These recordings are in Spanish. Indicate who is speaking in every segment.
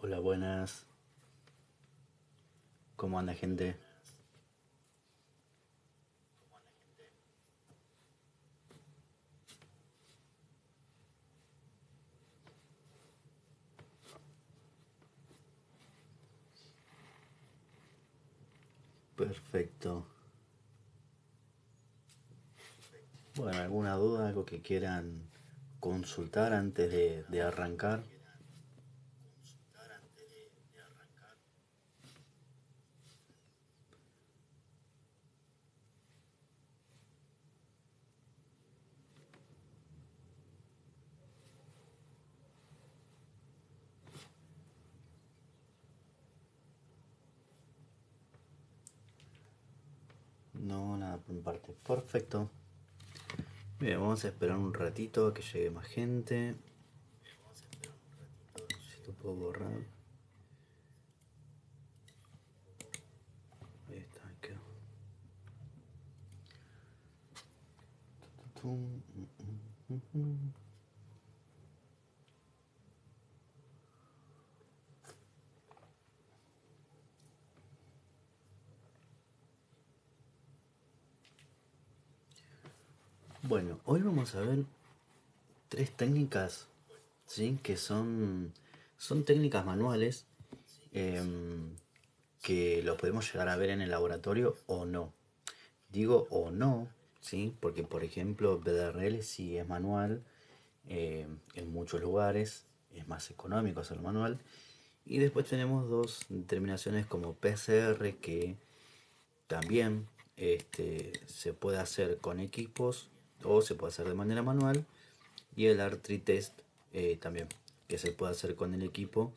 Speaker 1: Hola, buenas. ¿Cómo anda, gente? Perfecto. Bueno, ¿alguna duda, algo que quieran consultar antes de arrancar? No, nada por mi parte. Perfecto. Bien, vamos a esperar un ratito a que llegue más gente. Si esto puedo borrar. Ahí está, ahí quedó. Tum. Bueno, hoy vamos a ver tres técnicas, ¿sí? Que son técnicas manuales em, que lo podemos llegar a ver en el laboratorio o no. Digo o no, ¿sí? Porque por ejemplo BDRL sí es manual, en muchos lugares es más económico hacerlo manual. Y después tenemos dos determinaciones como PCR que también se puede hacer con equipos o se puede hacer de manera manual. Y el Artri Test también, que se puede hacer con el equipo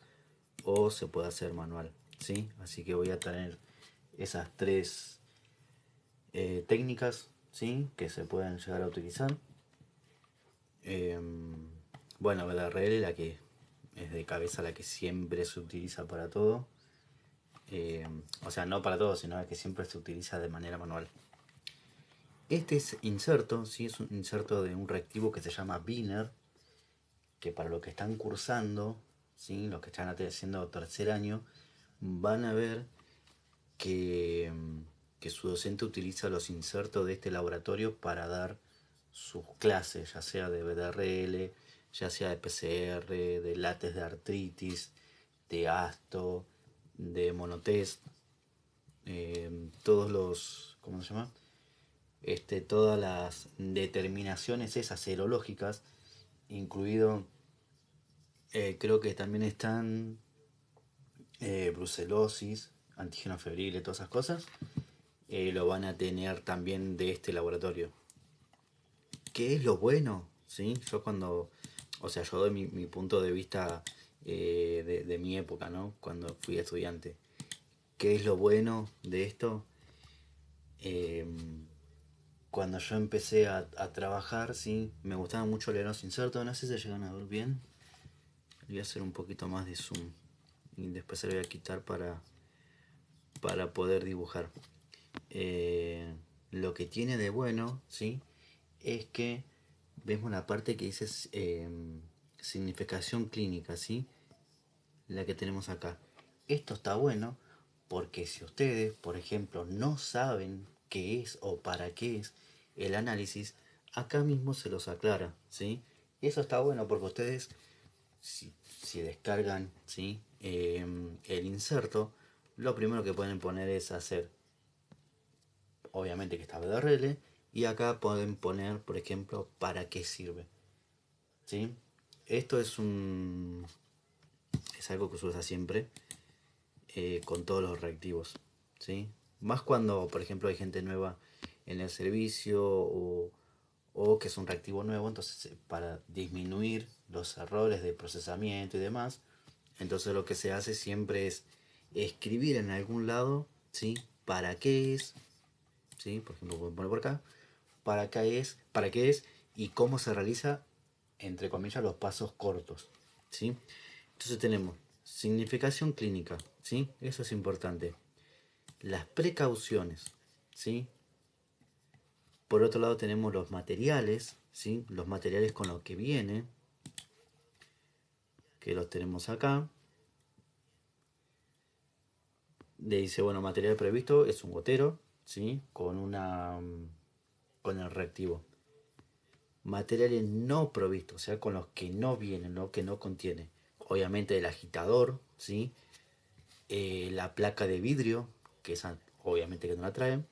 Speaker 1: o se puede hacer manual, ¿sí? Así que voy a tener esas tres técnicas, ¿sí? Que se pueden llegar a utilizar. Bueno, la RL, la que es de cabeza, la que siempre se utiliza para todo. O sea, no para todo, sino la que siempre se utiliza de manera manual. Este es inserto, ¿sí? Es un inserto de un reactivo que se llama Biner, que para los que están cursando, ¿sí? Los que están haciendo tercer año, van a ver que, que su docente utiliza los insertos de este laboratorio para dar sus clases, ya sea de BDRL, ya sea de PCR, de látex de artritis, de asto, de monotest, todos los, ¿cómo se llama? Todas las determinaciones esas serológicas, incluido, creo que también están brucelosis, antígeno febril y todas esas cosas, lo van a tener también de este laboratorio. ¿Qué es lo bueno? ¿Sí? Yo cuando, o sea, yo doy mi punto de vista de mi época, ¿no? Cuando fui estudiante. ¿Qué es lo bueno de esto? Eh, Cuando yo empecé a trabajar, sí, me gustaba mucho leer los insertos, no sé si se llegan a ver bien. Voy a hacer un poquito más de zoom y después se lo voy a quitar para poder dibujar. Lo que tiene de bueno, ¿sí? Es que vemos la parte que dice significación clínica, ¿sí? La que tenemos acá. Esto está bueno porque si ustedes, por ejemplo, no saben qué es o para qué es el análisis, acá mismo se los aclara, ¿sí? Eso está bueno porque ustedes, si descargan, ¿sí? El inserto, lo primero que pueden poner es hacer, obviamente que está BDRL, y acá pueden poner, por ejemplo, para qué sirve, ¿sí? Esto es algo que se usa siempre con todos los reactivos, ¿sí? Más cuando, por ejemplo, hay gente nueva en el servicio o que es un reactivo nuevo, entonces para disminuir los errores de procesamiento y demás, entonces lo que se hace siempre es escribir en algún lado, ¿sí? ¿Para qué es? ¿Sí? Por ejemplo, voy a poner por acá, para qué es y cómo se realiza, entre comillas, los pasos cortos, ¿sí? Entonces tenemos significación clínica, ¿sí? Eso es importante. Las precauciones, ¿sí? Por otro lado tenemos los materiales, ¿sí? Los materiales con los que viene, que los tenemos acá. Le dice, bueno, material previsto es un gotero, ¿sí? Con el reactivo. Materiales no provistos, o sea, con los que no vienen, ¿no? Que no contiene. Obviamente el agitador, ¿sí? La placa de vidrio, que esa obviamente que no la trae.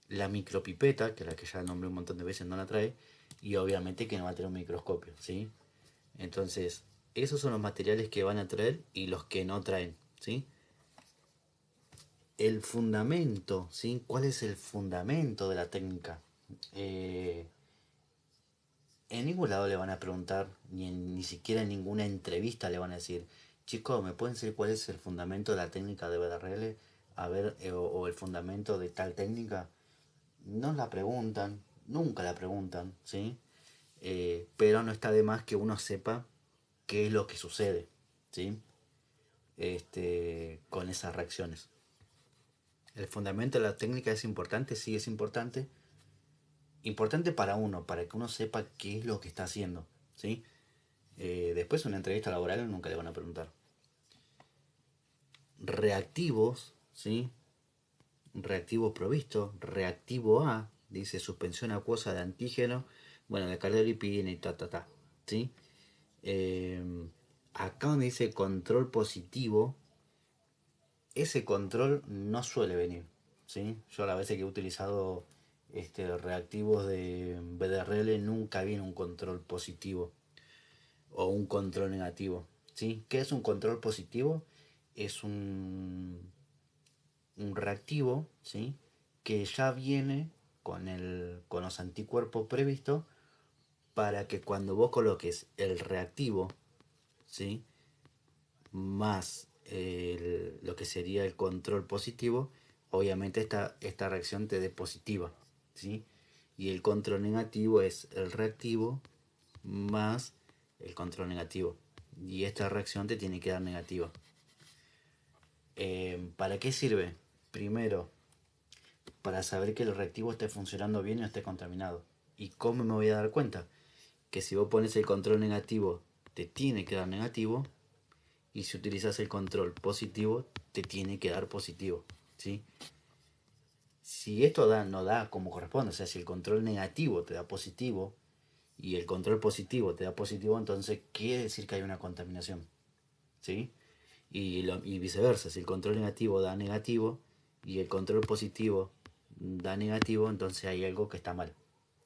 Speaker 1: La micropipeta, que es la que ya nombré un montón de veces, no la trae. Y obviamente que no va a tener un microscopio, ¿sí? Entonces, esos son los materiales que van a traer y los que no traen, ¿sí? El fundamento, ¿sí? ¿Cuál es el fundamento de la técnica? Eh, en ningún lado le van a preguntar, ni siquiera en ninguna entrevista le van a decir, chicos, ¿me pueden decir cuál es el fundamento de la técnica de BDRL? A ver, o el fundamento de tal técnica. No la preguntan, nunca la preguntan, ¿sí? Pero no está de más que uno sepa qué es lo que sucede, ¿sí? Con esas reacciones. El fundamento de la técnica es importante, sí es importante. Importante para uno, para que uno sepa qué es lo que está haciendo, ¿sí? Después una entrevista laboral nunca le van a preguntar. Reactivos, ¿sí? Reactivo provisto, reactivo A, dice suspensión acuosa de antígeno, bueno, de cardiolipina y ta, ¿sí? Eh, Acá donde dice control positivo, ese control no suele venir, ¿sí? Yo a la vez que he utilizado reactivos de BDRL nunca viene un control positivo o un control negativo, ¿sí? ¿Qué es un control positivo? Es un reactivo, ¿sí? Que ya viene con los anticuerpos previstos para que cuando vos coloques el reactivo, ¿sí? Más lo que sería el control positivo, obviamente esta reacción te dé positiva, ¿sí? Y el control negativo es el reactivo más el control negativo. Y esta reacción te tiene que dar negativa. ¿Para qué sirve? Primero, para saber que el reactivo esté funcionando bien y no esté contaminado. ¿Y cómo me voy a dar cuenta? Que si vos pones el control negativo, te tiene que dar negativo. Y si utilizas el control positivo, te tiene que dar positivo, ¿sí? Si esto no da como corresponde, o sea, si el control negativo te da positivo y el control positivo te da positivo, entonces quiere decir que hay una contaminación, ¿sí? Y viceversa, si el control negativo da negativo y el control positivo da negativo, entonces hay algo que está mal,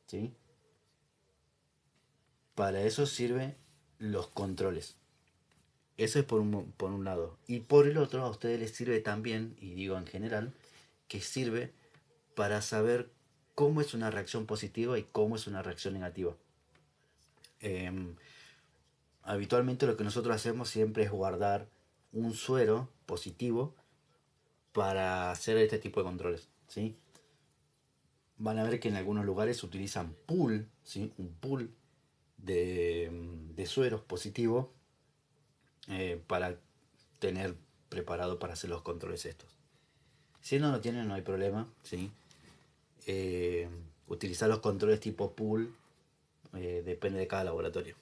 Speaker 1: ¿sí? Para eso sirven los controles. Eso es por un lado. Y por el otro, a ustedes les sirve también, y digo en general, que sirve para saber cómo es una reacción positiva y cómo es una reacción negativa. Eh, Habitualmente lo que nosotros hacemos siempre es guardar un suero positivo para hacer este tipo de controles, ¿sí? Van a ver que en algunos lugares se utilizan pool, ¿sí? Un pool de sueros positivos para tener preparado para hacer los controles estos. Si no lo tienen, no hay problema, ¿sí? Eh, Utilizar los controles tipo pool depende de cada laboratorio.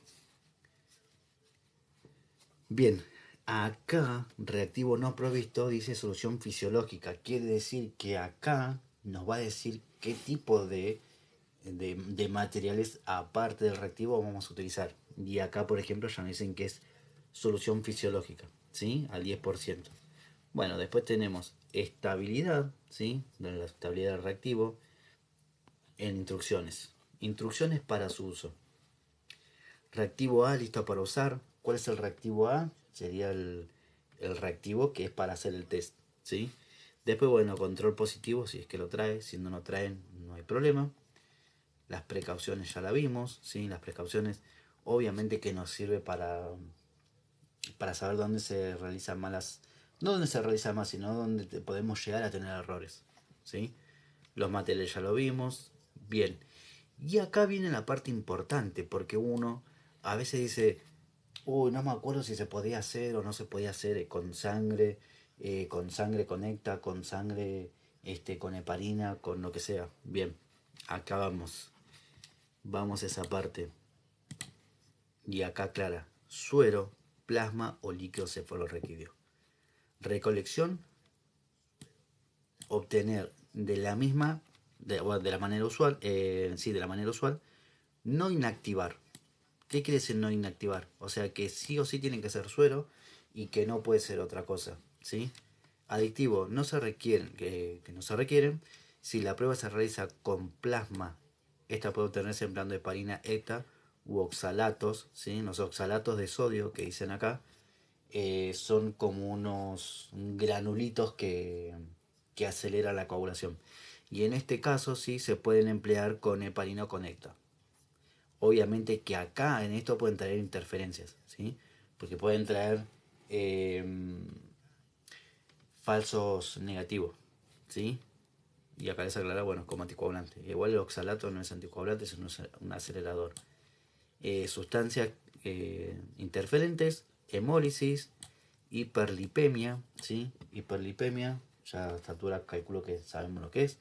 Speaker 1: Bien, acá reactivo no provisto dice solución fisiológica. Quiere decir que acá nos va a decir qué tipo de materiales aparte del reactivo vamos a utilizar. Y acá, por ejemplo, ya nos dicen que es solución fisiológica, ¿sí? Al 10%. Bueno, después tenemos estabilidad, ¿sí? De la estabilidad del reactivo en instrucciones. Instrucciones para su uso. Reactivo A listo para usar. ¿Cuál es el reactivo A? Sería el reactivo que es para hacer el test, ¿sí? Después, bueno, control positivo si es que lo trae. Si no lo traen, no hay problema. Las precauciones ya la vimos, ¿sí? Las precauciones obviamente que nos sirve para saber dónde se realizan malas... No dónde se realiza más, sino dónde podemos llegar a tener errores, ¿sí? Los materiales ya lo vimos. Bien. Y acá viene la parte importante, porque uno a veces dice, uy, no me acuerdo si se podía hacer o no se podía hacer con sangre conecta, con sangre, con heparina, con lo que sea. Bien, acá vamos a esa parte. Y acá aclara, suero, plasma o líquido cefalorraquídeo. Recolección obtener de la misma, bueno, de la manera usual, sí, de la manera usual, no inactivar. ¿Qué quiere decir no inactivar? O sea que sí o sí tiene que ser suero y que no puede ser otra cosa, ¿sí? Adictivo no se requieren, que no se requieren. Si la prueba se realiza con plasma, esta puede obtenerse empleando heparina ETA u oxalatos, ¿sí? Los oxalatos de sodio que dicen acá son como unos granulitos que aceleran la coagulación. Y en este caso sí se pueden emplear con heparina o con ETA. Obviamente que acá en esto pueden traer interferencias, ¿sí? Porque pueden traer eh, falsos negativos, ¿sí? Y acá les aclara, bueno, como anticoagulante. Igual el oxalato no es anticoagulante, es un acelerador. Sustancias interferentes, hemólisis, hiperlipemia, ¿sí? Hiperlipemia, ya a esta altura calculo que sabemos lo que es.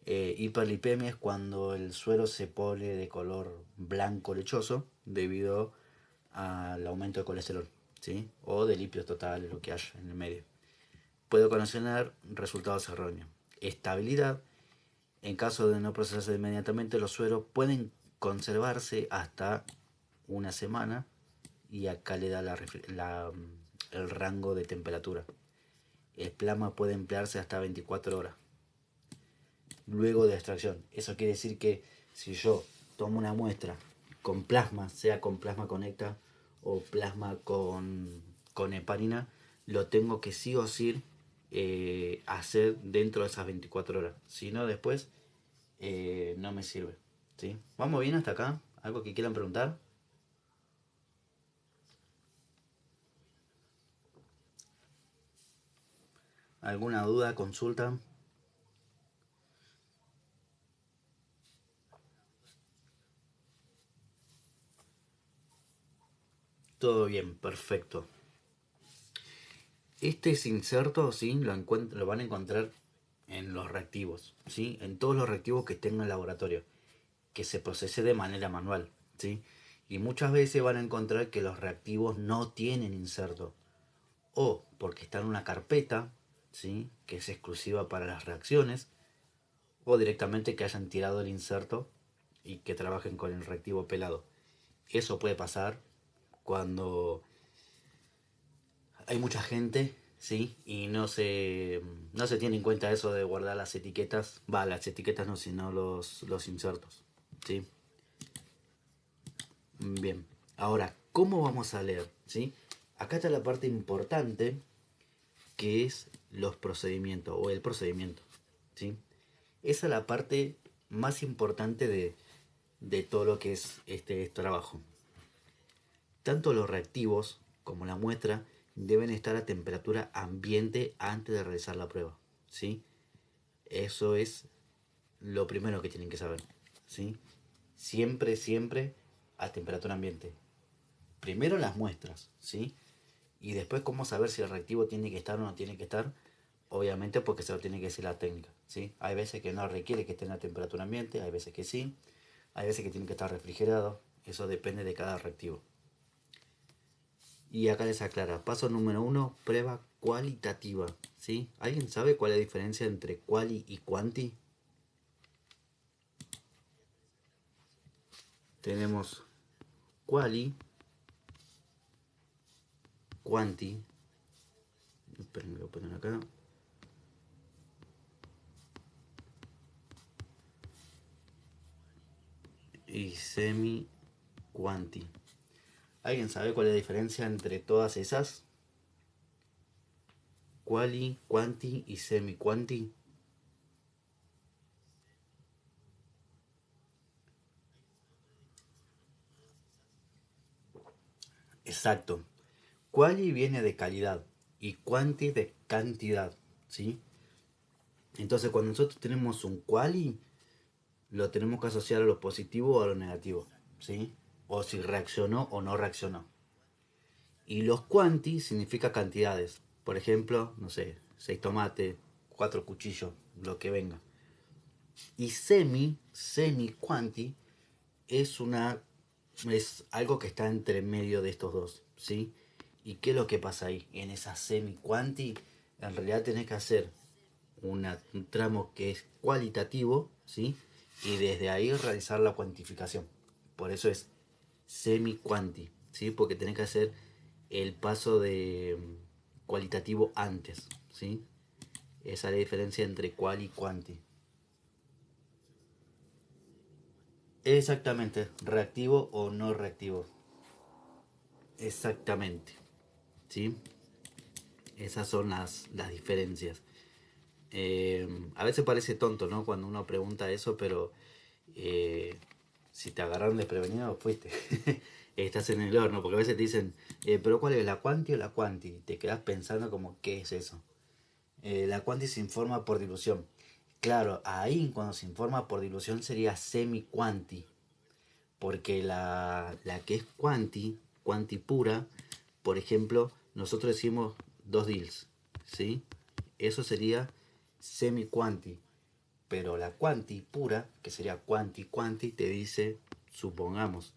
Speaker 1: Hiperlipemia es cuando el suero se pone de color blanco lechoso debido al aumento de colesterol, ¿sí? O de lípidos totales, lo que haya en el medio. Puede ocasionar resultados erróneos. Estabilidad. En caso de no procesarse inmediatamente, los sueros pueden conservarse hasta una semana y acá le da el rango de temperatura. El plasma puede emplearse hasta 24 horas luego de extracción. Eso quiere decir que si yo tomo una muestra con plasma, sea con plasma conecta o plasma con heparina, lo tengo que sí o sí hacer dentro de esas 24 horas. Si no, después no me sirve. ¿Sí? ¿Vamos bien hasta acá? ¿Algo que quieran preguntar? ¿Alguna duda, consulta? Todo bien, perfecto. Este es inserto, ¿sí? Lo van a encontrar en los reactivos, ¿sí? En todos los reactivos que estén en el laboratorio, que se procese de manera manual, ¿sí? Y muchas veces van a encontrar que los reactivos no tienen inserto, o porque está en una carpeta, ¿sí? Que es exclusiva para las reacciones, o directamente que hayan tirado el inserto y que trabajen con el reactivo pelado. Eso puede pasar cuando hay mucha gente, ¿sí? Y no se tiene en cuenta eso de guardar las etiquetas. Va, las etiquetas no, sino los insertos, ¿sí? Bien. Ahora, ¿cómo vamos a leer? ¿Sí? Acá está la parte importante que es los procedimientos o el procedimiento, ¿sí? Esa es la parte más importante de todo lo que es este trabajo. Tanto los reactivos como la muestra deben estar a temperatura ambiente antes de realizar la prueba, ¿sí? Eso es lo primero que tienen que saber, ¿sí? Siempre, siempre a temperatura ambiente. Primero las muestras, ¿sí? Y después cómo saber si el reactivo tiene que estar o no tiene que estar, obviamente porque se lo tiene que decir la técnica, ¿sí? Hay veces que no requiere que esté en la temperatura ambiente, hay veces que sí, hay veces que tiene que estar refrigerado, eso depende de cada reactivo. Y acá les aclara, paso número 1, prueba cualitativa, ¿sí? ¿Alguien sabe cuál es la diferencia entre quali y quanti? Tenemos quali, quanti, esperen, voy a poner acá, y semi quanti. ¿Alguien sabe cuál es la diferencia entre todas esas? Quali, quanti y semi quanti. Exacto. Quali viene de calidad y quanti de cantidad, ¿sí? Entonces cuando nosotros tenemos un quali, lo tenemos que asociar a lo positivo o a lo negativo, ¿sí? O si reaccionó o no reaccionó. Y los quanti significa cantidades. Por ejemplo, no sé, 6 tomates, 4 cuchillos, lo que venga. Y semi quanti, es es algo que está entre medio de estos dos, ¿sí? ¿Y qué es lo que pasa ahí? En esa semi quanti, en realidad tenés que hacer un tramo que es cualitativo, ¿sí? Y desde ahí realizar la cuantificación. Por eso es semi-cuanti, ¿sí? Porque tenés que hacer el paso de cualitativo antes, ¿sí? Esa es la diferencia entre cual y cuanti. Exactamente, reactivo o no reactivo. Exactamente, ¿sí? Esas son las diferencias. A veces parece tonto, ¿no? Cuando uno pregunta eso, pero eh, si te agarraron desprevenido, fuiste. Estás en el horno, porque a veces te dicen, pero ¿cuál es la cuanti o la cuanti? Y te quedas pensando como, ¿qué es eso? La cuanti se informa por dilución. Claro, ahí cuando se informa por dilución sería semi-cuanti, porque la que es cuanti pura, por ejemplo, nosotros decimos 2 dils, ¿sí? Eso sería semi-cuanti, pero la quanti pura, que sería quanti, te dice, supongamos,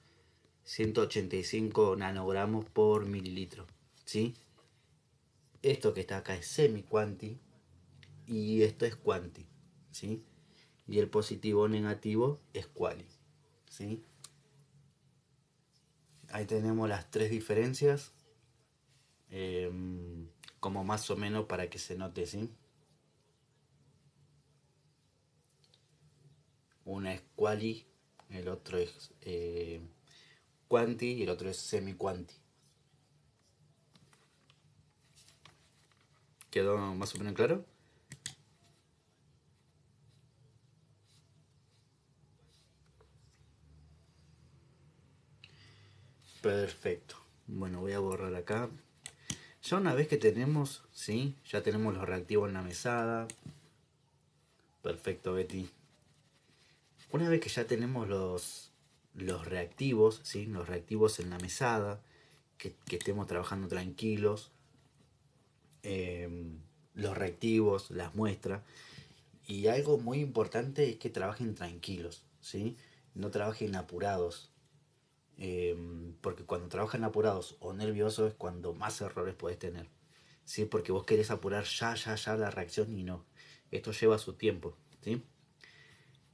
Speaker 1: 185 nanogramos por mililitro, ¿sí? Esto que está acá es semi-quanti y esto es quanti, ¿sí? Y el positivo o negativo es quali, ¿sí? Ahí tenemos las tres diferencias, eh, como más o menos para que se note, ¿sí? Una es quali, el otro es quanti y el otro es semi-quanti. ¿Quedó más o menos claro? Perfecto. Bueno, voy a borrar acá. Ya una vez que tenemos, ¿sí? Ya tenemos los reactivos en la mesada. Perfecto, Betty. Una vez que ya tenemos los reactivos, ¿sí? Los reactivos en la mesada, que estemos trabajando tranquilos, eh, los reactivos, las muestras. Y algo muy importante es que trabajen tranquilos, ¿sí? No trabajen apurados. Porque cuando trabajan apurados o nerviosos es cuando más errores puedes tener. ¿Sí? Porque vos querés apurar ya la reacción y no. Esto lleva su tiempo, ¿sí?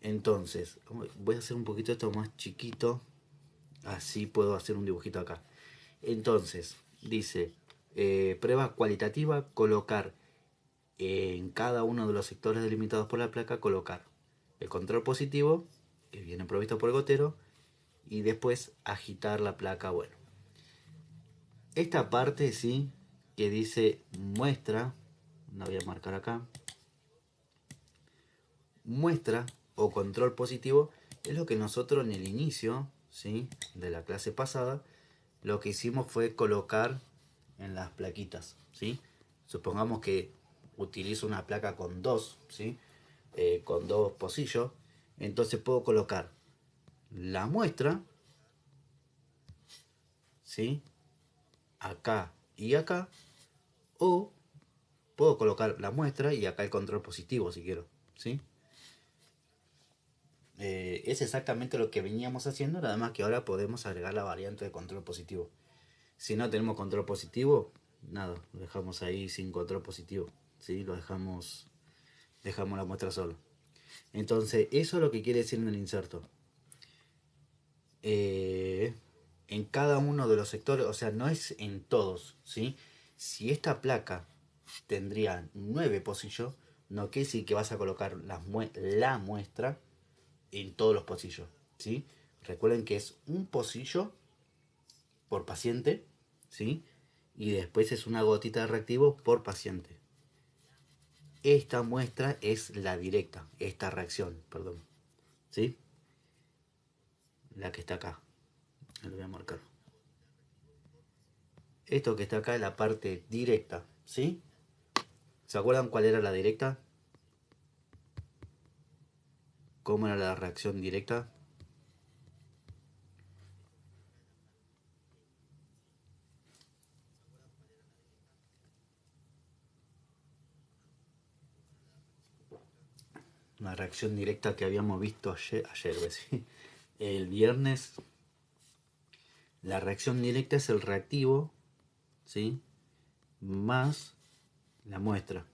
Speaker 1: Entonces, voy a hacer un poquito esto más chiquito. Así puedo hacer un dibujito acá. Entonces, dice, prueba cualitativa, colocar en cada uno de los sectores delimitados por la placa, colocar el control positivo, que viene provisto por el gotero, y después agitar la placa. Bueno, esta parte sí, que dice muestra, la voy a marcar acá, muestra o control positivo, es lo que nosotros en el inicio, ¿sí?, de la clase pasada, lo que hicimos fue colocar en las plaquitas, ¿sí? Supongamos que utilizo una placa con dos, ¿sí? Con dos pocillos, entonces puedo colocar la muestra, ¿sí?, acá y acá, o puedo colocar la muestra y acá el control positivo si quiero, ¿sí? Es exactamente lo que veníamos haciendo, nada más que ahora podemos agregar la variante de control positivo. Si no tenemos control positivo, nada, lo dejamos ahí sin control positivo, ¿sí? Dejamos la muestra solo. Entonces, eso es lo que quiere decir en el inserto. En cada uno de los sectores, o sea, no es en todos, ¿sí? Si esta placa tendría 9 pocillos, no quiere decir que vas a colocar la muestra en todos los pocillos, ¿sí? Recuerden que es un pocillo por paciente, ¿sí? Y después es una gotita de reactivo por paciente. Esta muestra es la directa, esta reacción, perdón, ¿sí? La que está acá, lo voy a marcar. Esto que está acá es la parte directa, ¿sí? ¿Se acuerdan cuál era la directa? ¿Cómo era la reacción directa? Una reacción directa que habíamos visto ayer ¿sí? El viernes. La reacción directa es el reactivo, ¿sí?, más la muestra.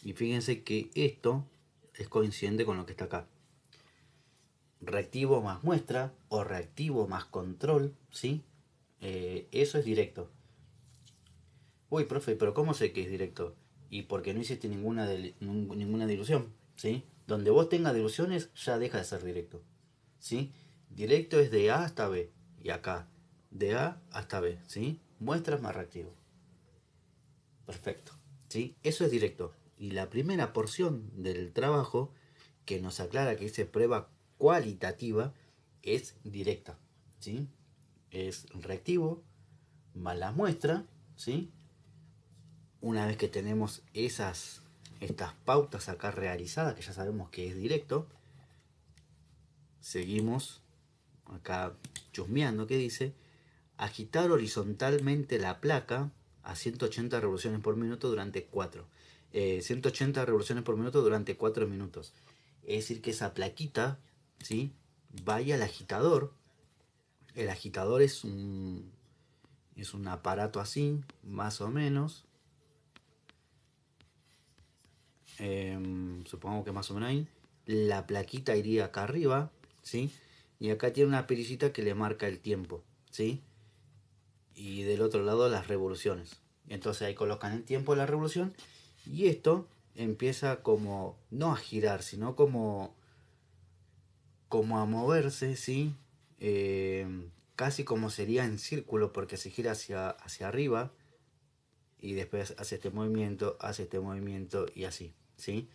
Speaker 1: Y fíjense que esto es coincidente con lo que está acá. Reactivo más muestra o reactivo más control, ¿sí? Eso es directo. Uy, profe, pero ¿cómo sé que es directo? Y porque no hiciste ninguna dilución, ¿sí? Donde vos tengas diluciones ya deja de ser directo, ¿sí? Directo es de A hasta B, y acá, de A hasta B, ¿sí? Muestras más reactivo. Perfecto, ¿sí? Eso es directo. Y la primera porción del trabajo que nos aclara que dice prueba cualitativa es directa, ¿sí? Es reactivo más la muestra, ¿sí? Una vez que tenemos estas pautas acá realizadas, que ya sabemos que es directo, seguimos acá chusmeando que dice agitar horizontalmente la placa a 180 revoluciones por minuto durante 180 revoluciones por minuto durante 4 minutos. Es decir, que esa plaquita, ¿sí? Vaya al agitador. El agitador es un aparato así, más o menos. Supongo que más o menos ahí. La plaquita iría acá arriba, ¿sí? Y acá tiene una perillita que le marca el tiempo, ¿sí? Y del otro lado las revoluciones. Entonces ahí colocan el tiempo de la revolución y esto empieza como, no a girar, sino como a moverse, ¿sí? Casi como sería en círculo porque se gira hacia arriba y después hace este movimiento y así, ¿sí?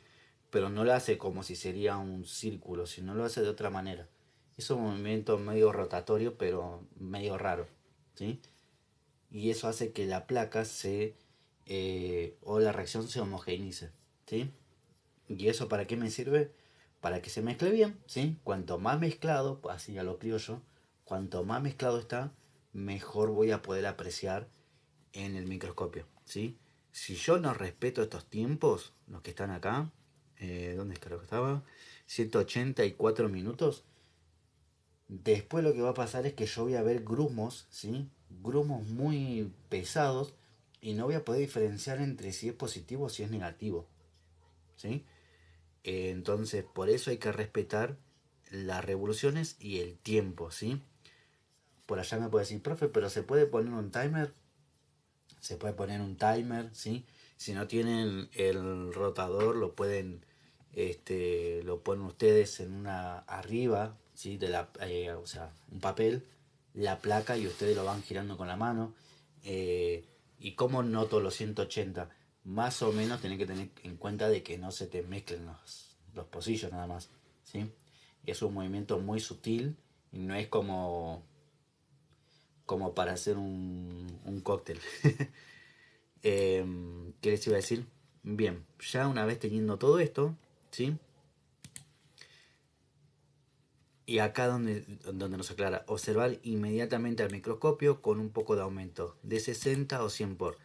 Speaker 1: Pero no lo hace como si sería un círculo, sino lo hace de otra manera. Es un movimiento medio rotatorio, pero medio raro, ¿sí? Y eso hace que la placa o la reacción se homogeneice, ¿sí? ¿Y eso para qué me sirve? Para que se mezcle bien, ¿sí? Cuanto más mezclado, así ya lo criollo, cuanto más mezclado está, mejor voy a poder apreciar en el microscopio, ¿sí? Si yo no respeto estos tiempos, los que están acá, ¿dónde es que estaba? 184 minutos. Después lo que va a pasar es que yo voy a ver grumos, ¿sí? Grumos muy pesados y no voy a poder diferenciar entre si es positivo o si es negativo, ¿sí? Entonces, por eso hay que respetar las revoluciones y el tiempo, ¿sí? Por allá me puede decir, profe, pero ¿se puede poner un timer? Se puede poner un timer, ¿sí? Si no tienen el rotador, lo ponen ustedes en una arriba, ¿sí? O sea, un papel, la placa y ustedes lo van girando con la mano. ¿Y cómo noto los 180? Más o menos tenés que tener en cuenta de que no se te mezclen los pocillos nada más, ¿sí? Es un movimiento muy sutil y no es como para hacer un cóctel. ¿Qué les iba a decir? Bien, ya una vez teniendo todo esto, ¿sí? Y acá donde nos aclara, observar inmediatamente al microscopio con un poco de aumento, de 60 o 100 por.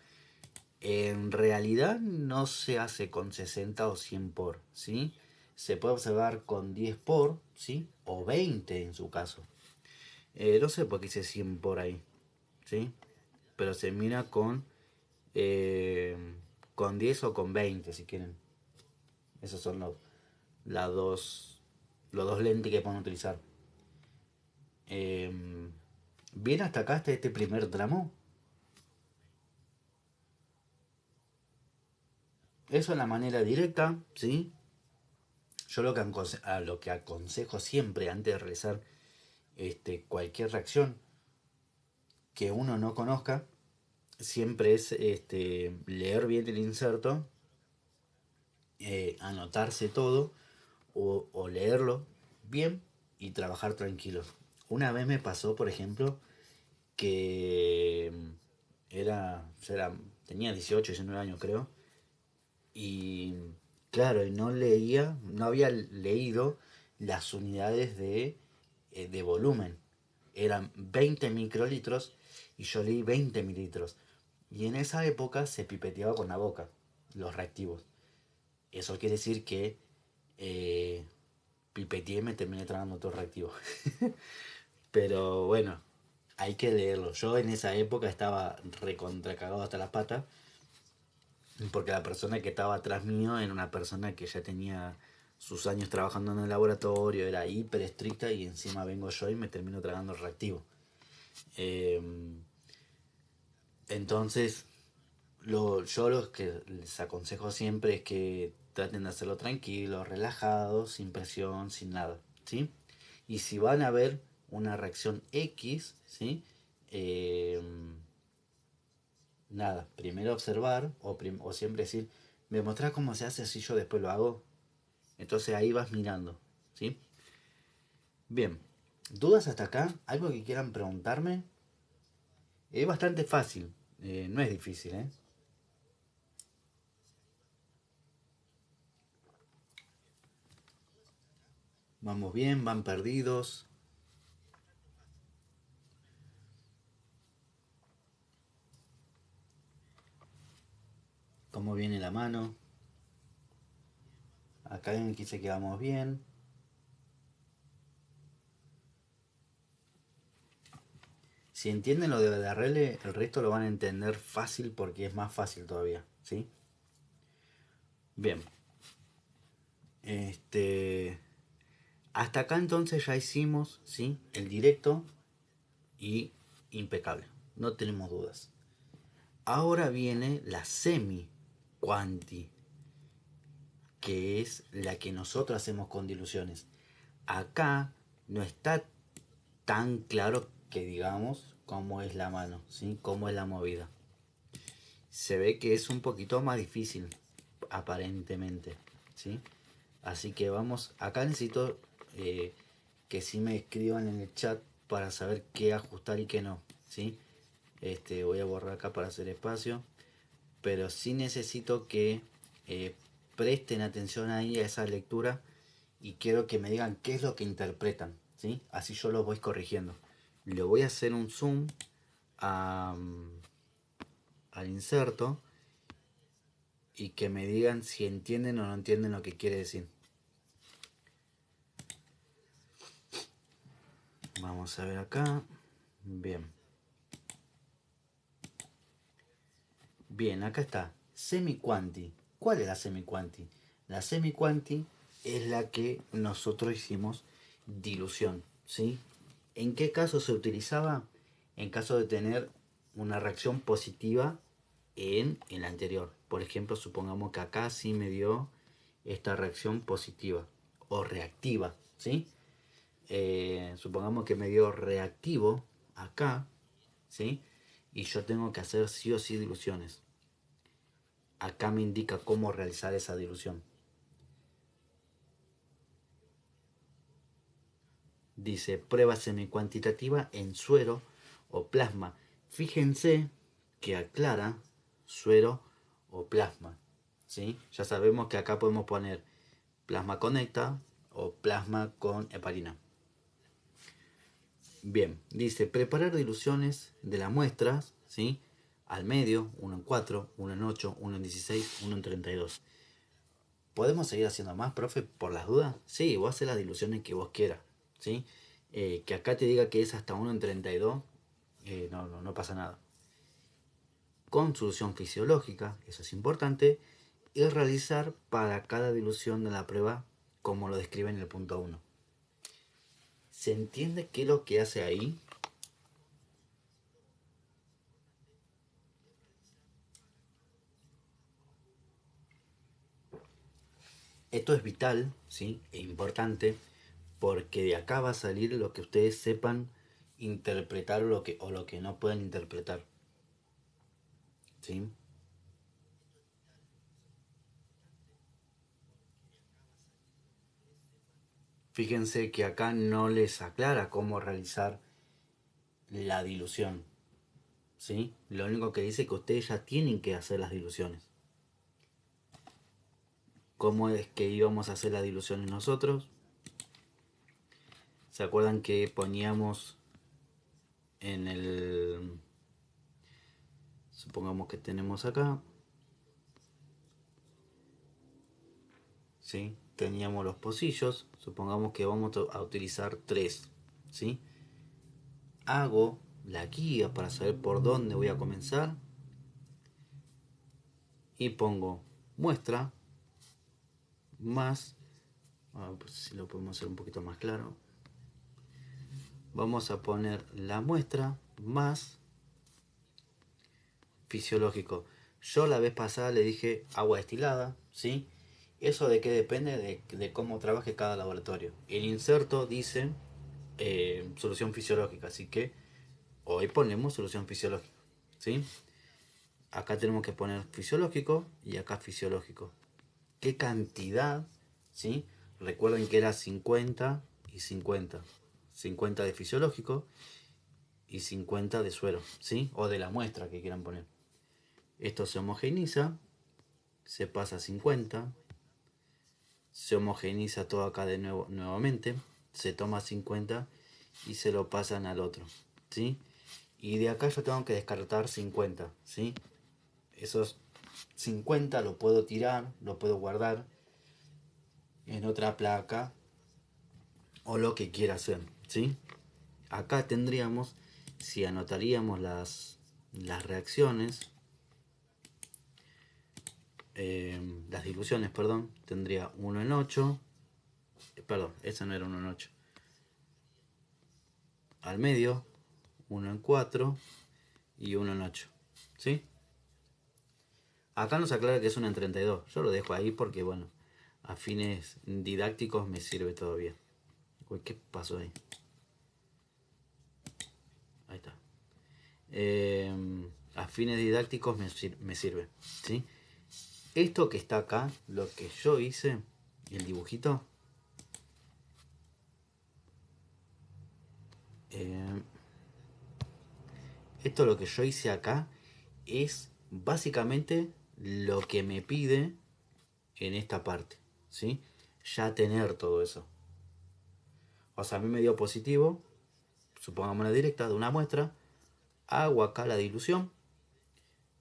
Speaker 1: En realidad no se hace con 60 o 100 por, ¿sí? Se puede observar con 10 por, ¿sí? O 20 en su caso. No sé por qué hice 100 por ahí, ¿sí? Pero se mira eh, con 10 o con 20 si quieren. Esos son las dos, los dos lentes que pueden utilizar. Eh, Bien, hasta acá, hasta este primer tramo. Eso es la manera directa, ¿sí? Yo lo que aconsejo siempre antes de realizar cualquier reacción que uno no conozca, siempre es leer bien el inserto, anotarse todo o leerlo bien y trabajar tranquilo. Una vez me pasó, por ejemplo, que tenía 18, 19 años creo, y claro, y no había leído las unidades de volumen. Eran 20 microlitros y yo leí 20 mililitros. Y en esa época se pipeteaba con la boca los reactivos. Eso quiere decir que eh, pipeteé y me terminé tragando todo el reactivo. Pero bueno, hay que leerlo. Yo en esa época estaba recontra cagado hasta las patas porque la persona que estaba atrás mío era una persona que ya tenía sus años trabajando en el laboratorio, era hiper estricta y encima vengo yo y me termino tragando el reactivo. Eh, entonces, yo lo que les aconsejo siempre es que traten de hacerlo tranquilo, relajado, sin presión, sin nada, ¿sí? Y si van a ver una reacción X, ¿sí? Eh, nada, primero observar o siempre decir, me mostrás cómo se hace así yo después lo hago. Entonces ahí vas mirando, ¿sí? Bien, ¿dudas hasta acá? ¿Algo que quieran preguntarme? Es bastante fácil, no es difícil, ¿eh? Vamos bien, van perdidos. ¿Cómo viene la mano? Acá ven que dice que vamos bien. Si entienden lo de BDRL, el resto lo van a entender fácil porque es más fácil todavía, ¿sí? Bien. Este, hasta acá entonces ya hicimos, ¿sí? El directo y impecable. No tenemos dudas. Ahora viene la semi quanti, que es la que nosotros hacemos con diluciones. Acá no está tan claro que digamos cómo es la mano, ¿sí? Cómo es la movida. Se ve que es un poquito más difícil, aparentemente, ¿sí? Así que vamos, acá necesito que sí me escriban en el chat para saber qué ajustar y qué no, ¿sí? Voy a borrar acá para hacer espacio, pero sí necesito que eh, presten atención ahí a esa lectura y quiero que me digan qué es lo que interpretan, ¿sí? Así yo los voy corrigiendo. Le voy a hacer un zoom a, al inserto y que me digan si entienden o no entienden lo que quiere decir. Vamos a ver acá. Bien. Bien, acá está. Semiquanti. ¿Cuál es la semiquanti? La semiquanti es la que nosotros hicimos dilución, ¿sí? ¿En qué caso se utilizaba? En caso de tener una reacción positiva en el anterior. Por ejemplo, supongamos que acá sí me dio esta reacción positiva o reactiva, ¿sí? Supongamos que me dio reactivo acá, ¿sí? Y yo tengo que hacer sí o sí diluciones. Acá me indica cómo realizar esa dilución. Dice prueba semicuantitativa en suero o plasma. Fíjense que aclara suero o plasma, ¿sí? Ya sabemos que acá podemos poner plasma con néctar o plasma con heparina. Bien, dice preparar diluciones de las muestras, ¿sí? Al medio, 1 en 4, 1 en 8, 1 en 16, 1 en 32. ¿Podemos seguir haciendo más, profe, por las dudas? Sí, vos haces las diluciones que vos quieras, ¿sí? Que acá te diga que es hasta 1 en 32, no pasa nada. Con solución fisiológica, eso es importante, y realizar para cada dilución de la prueba como lo describe en el punto 1. ¿Se entiende qué es lo que hace ahí? Esto es vital, ¿sí? E importante, porque de acá va a salir lo que ustedes sepan interpretar o lo que no pueden interpretar, ¿sí? Fíjense que acá no les aclara cómo realizar la dilución, ¿sí? Lo único que dice es que ustedes ya tienen que hacer las diluciones. ¿Cómo es que íbamos a hacer las diluciones nosotros? ¿Se acuerdan que poníamos en el... Supongamos que tenemos acá, ¿sí? Teníamos los pocillos, supongamos que vamos a utilizar 3, ¿sí? Hago la guía para saber por dónde voy a comenzar y pongo muestra más, a ver si lo podemos hacer un poquito más claro. Vamos a poner la muestra más fisiológico. Yo la vez pasada le dije agua destilada, ¿sí? ¿Eso de qué depende? De cómo trabaje cada laboratorio. El inserto dice solución fisiológica, así que hoy ponemos solución fisiológica, ¿sí? Acá tenemos que poner fisiológico y acá fisiológico. ¿Qué cantidad? ¿Sí? Recuerden que era 50 y 50. 50 de fisiológico y 50 de suero, ¿sí? O de la muestra que quieran poner. Esto se homogeneiza, se pasa a 50, se homogeneiza todo acá de nuevo nuevamente, se toma 50 y se lo pasan al otro, ¿sí? Y de acá yo tengo que descartar 50, ¿sí? Esos 50 lo puedo tirar, lo puedo guardar en otra placa o lo que quiera hacer, ¿sí? Acá tendríamos, si anotaríamos las reacciones, las diluciones, perdón, tendría 1 en 8, perdón, esa no era 1 en 8, al medio, 1 en 4 y 1 en 8, ¿sí? Acá nos aclara que es 1 en 32, yo lo dejo ahí porque, bueno, a fines didácticos me sirve todavía. Uy, ¿qué pasó ahí? Ahí está. A fines didácticos me sirve, ¿sí? Esto que está acá, lo que yo hice, el dibujito, eh, esto lo que yo hice acá es básicamente lo que me pide en esta parte, ¿sí? Ya tener todo eso. O sea, a mí me dio positivo, supongamos una directa de una muestra, hago acá la dilución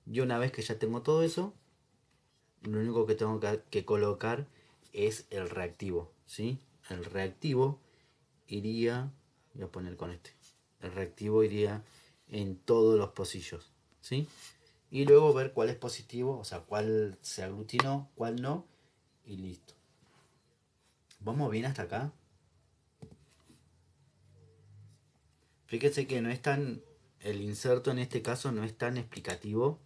Speaker 1: y una vez que ya tengo todo eso, lo único que tengo que colocar es el reactivo, ¿sí? El reactivo iría, voy a poner con este, el reactivo iría en todos los pocillos, ¿sí? Y luego ver cuál es positivo, o sea, cuál se aglutinó, cuál no, y listo. ¿Vamos bien hasta acá? Fíjense que no es tan, el inserto en este caso no es tan explicativo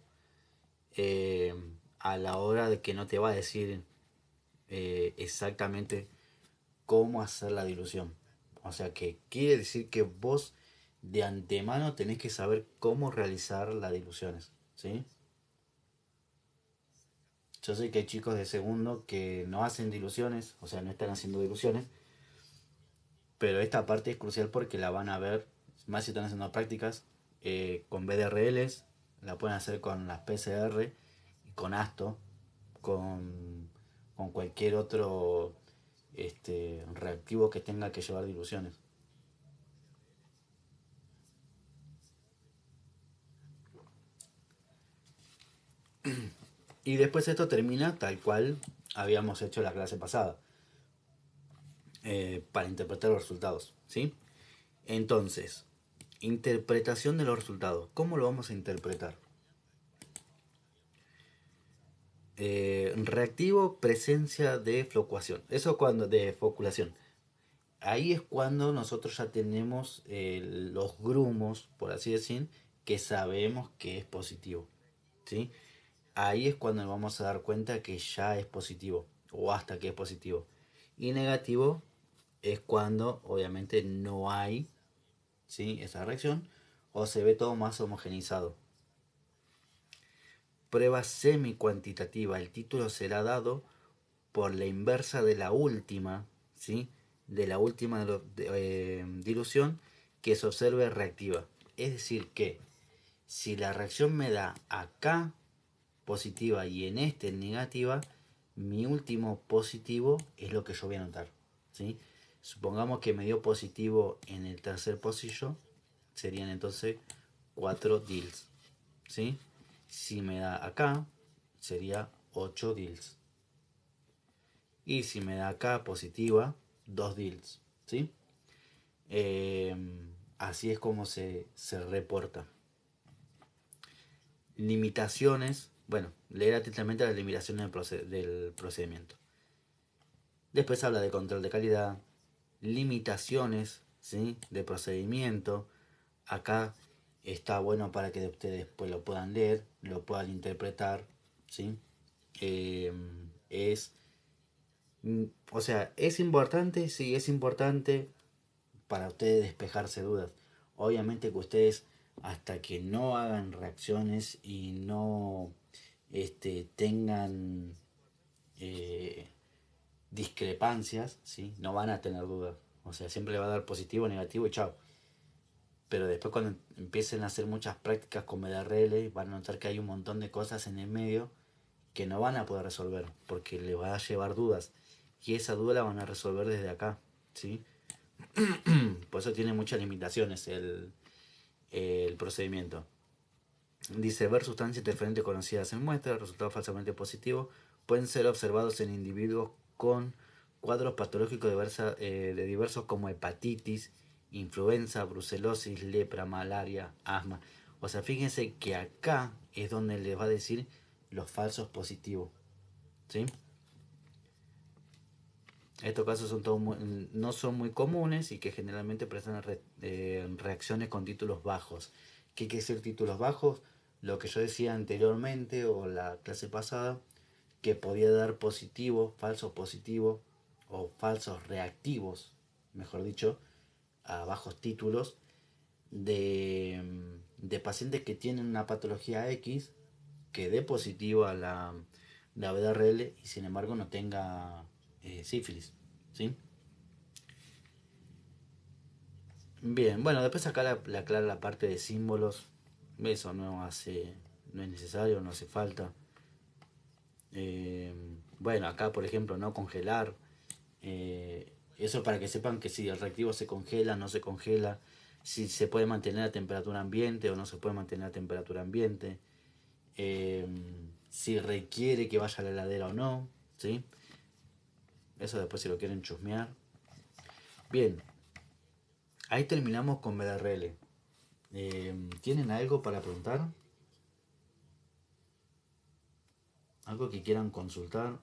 Speaker 1: eh, a la hora de que no te va a decir exactamente cómo hacer la dilución. O sea que quiere decir que vos de antemano tenés que saber cómo realizar las diluciones, ¿sí? Yo sé que hay chicos de segundo que no hacen diluciones, o sea, no están haciendo diluciones, pero esta parte es crucial porque la van a ver, más si están haciendo prácticas, con BDRLs, la pueden hacer con las PCR, con ASTO, con cualquier otro reactivo que tenga que llevar diluciones. Y después esto termina tal cual habíamos hecho la clase pasada, para interpretar los resultados, ¿sí? Entonces, interpretación de los resultados. ¿Cómo lo vamos a interpretar? Reactivo, presencia de flocuación. Eso cuando de foculación. Ahí es cuando nosotros ya tenemos los grumos, por así decir, que sabemos que es positivo, ¿sí? Ahí es cuando nos vamos a dar cuenta que ya es positivo o hasta que es positivo. Y negativo es cuando obviamente no hay, ¿sí?, esa reacción o se ve todo más homogeneizado. Prueba semi-cuantitativa. El título será dado por la inversa de la última, ¿sí?, de la última dilución que se observe reactiva. Es decir que si la reacción me da acá positiva y en este negativa, mi último positivo es lo que yo voy a anotar, ¿sí? Supongamos que me dio positivo en el tercer pocillo, serían entonces 4 DILs, ¿sí? Si me da acá, sería 8 DILs. Y si me da acá positiva, 2 DILs, ¿sí? Eh, Así es como se reporta. Limitaciones. Bueno, leer atentamente las limitaciones del procedimiento. Después habla de control de calidad, limitaciones, ¿sí?, de procedimiento. Acá está bueno para que ustedes pues lo puedan leer, lo puedan interpretar, ¿sí? Eh, es, o sea, es importante, sí, es importante para ustedes despejarse dudas. Obviamente que ustedes, hasta que no hagan reacciones y no tengan eh, discrepancias, ¿sí?, no van a tener dudas. O sea, siempre le va a dar positivo, negativo y chao. Pero después cuando empiecen a hacer muchas prácticas con BDRL, van a notar que hay un montón de cosas en el medio que no van a poder resolver, porque les va a llevar dudas. Y esa duda la van a resolver desde acá, ¿sí? Por eso tiene muchas limitaciones el procedimiento. Dice, ver sustancias interferentes conocidas en muestra, resultados falsamente positivos, pueden ser observados en individuos con cuadros patológicos de diversos como hepatitis, influenza, brucelosis, lepra, malaria, asma. O sea, fíjense que acá es donde les va a decir los falsos positivos, ¿sí? Estos casos no son muy comunes y que generalmente presentan reacciones con títulos bajos. ¿Qué quiere decir títulos bajos? Lo que yo decía anteriormente o la clase pasada, que podía dar positivo, falso positivo o falsos reactivos, mejor dicho, a bajos títulos de pacientes que tienen una patología X que dé positivo a la BDRL y sin embargo no tenga sífilis, ¿sí? Bien, bueno, después acá la aclara la parte de símbolos. Eso no es necesario, no hace falta. Eh, bueno, acá por ejemplo, no congelar. Eso para que sepan que si el reactivo se congela, no se congela. Si se puede mantener a temperatura ambiente o no se puede mantener a temperatura ambiente. Eh, si requiere que vaya a la heladera o no, ¿sí? Eso después si lo quieren chusmear. Bien, ahí terminamos con BDRL. ¿Tienen algo para preguntar? ¿Algo que quieran consultar?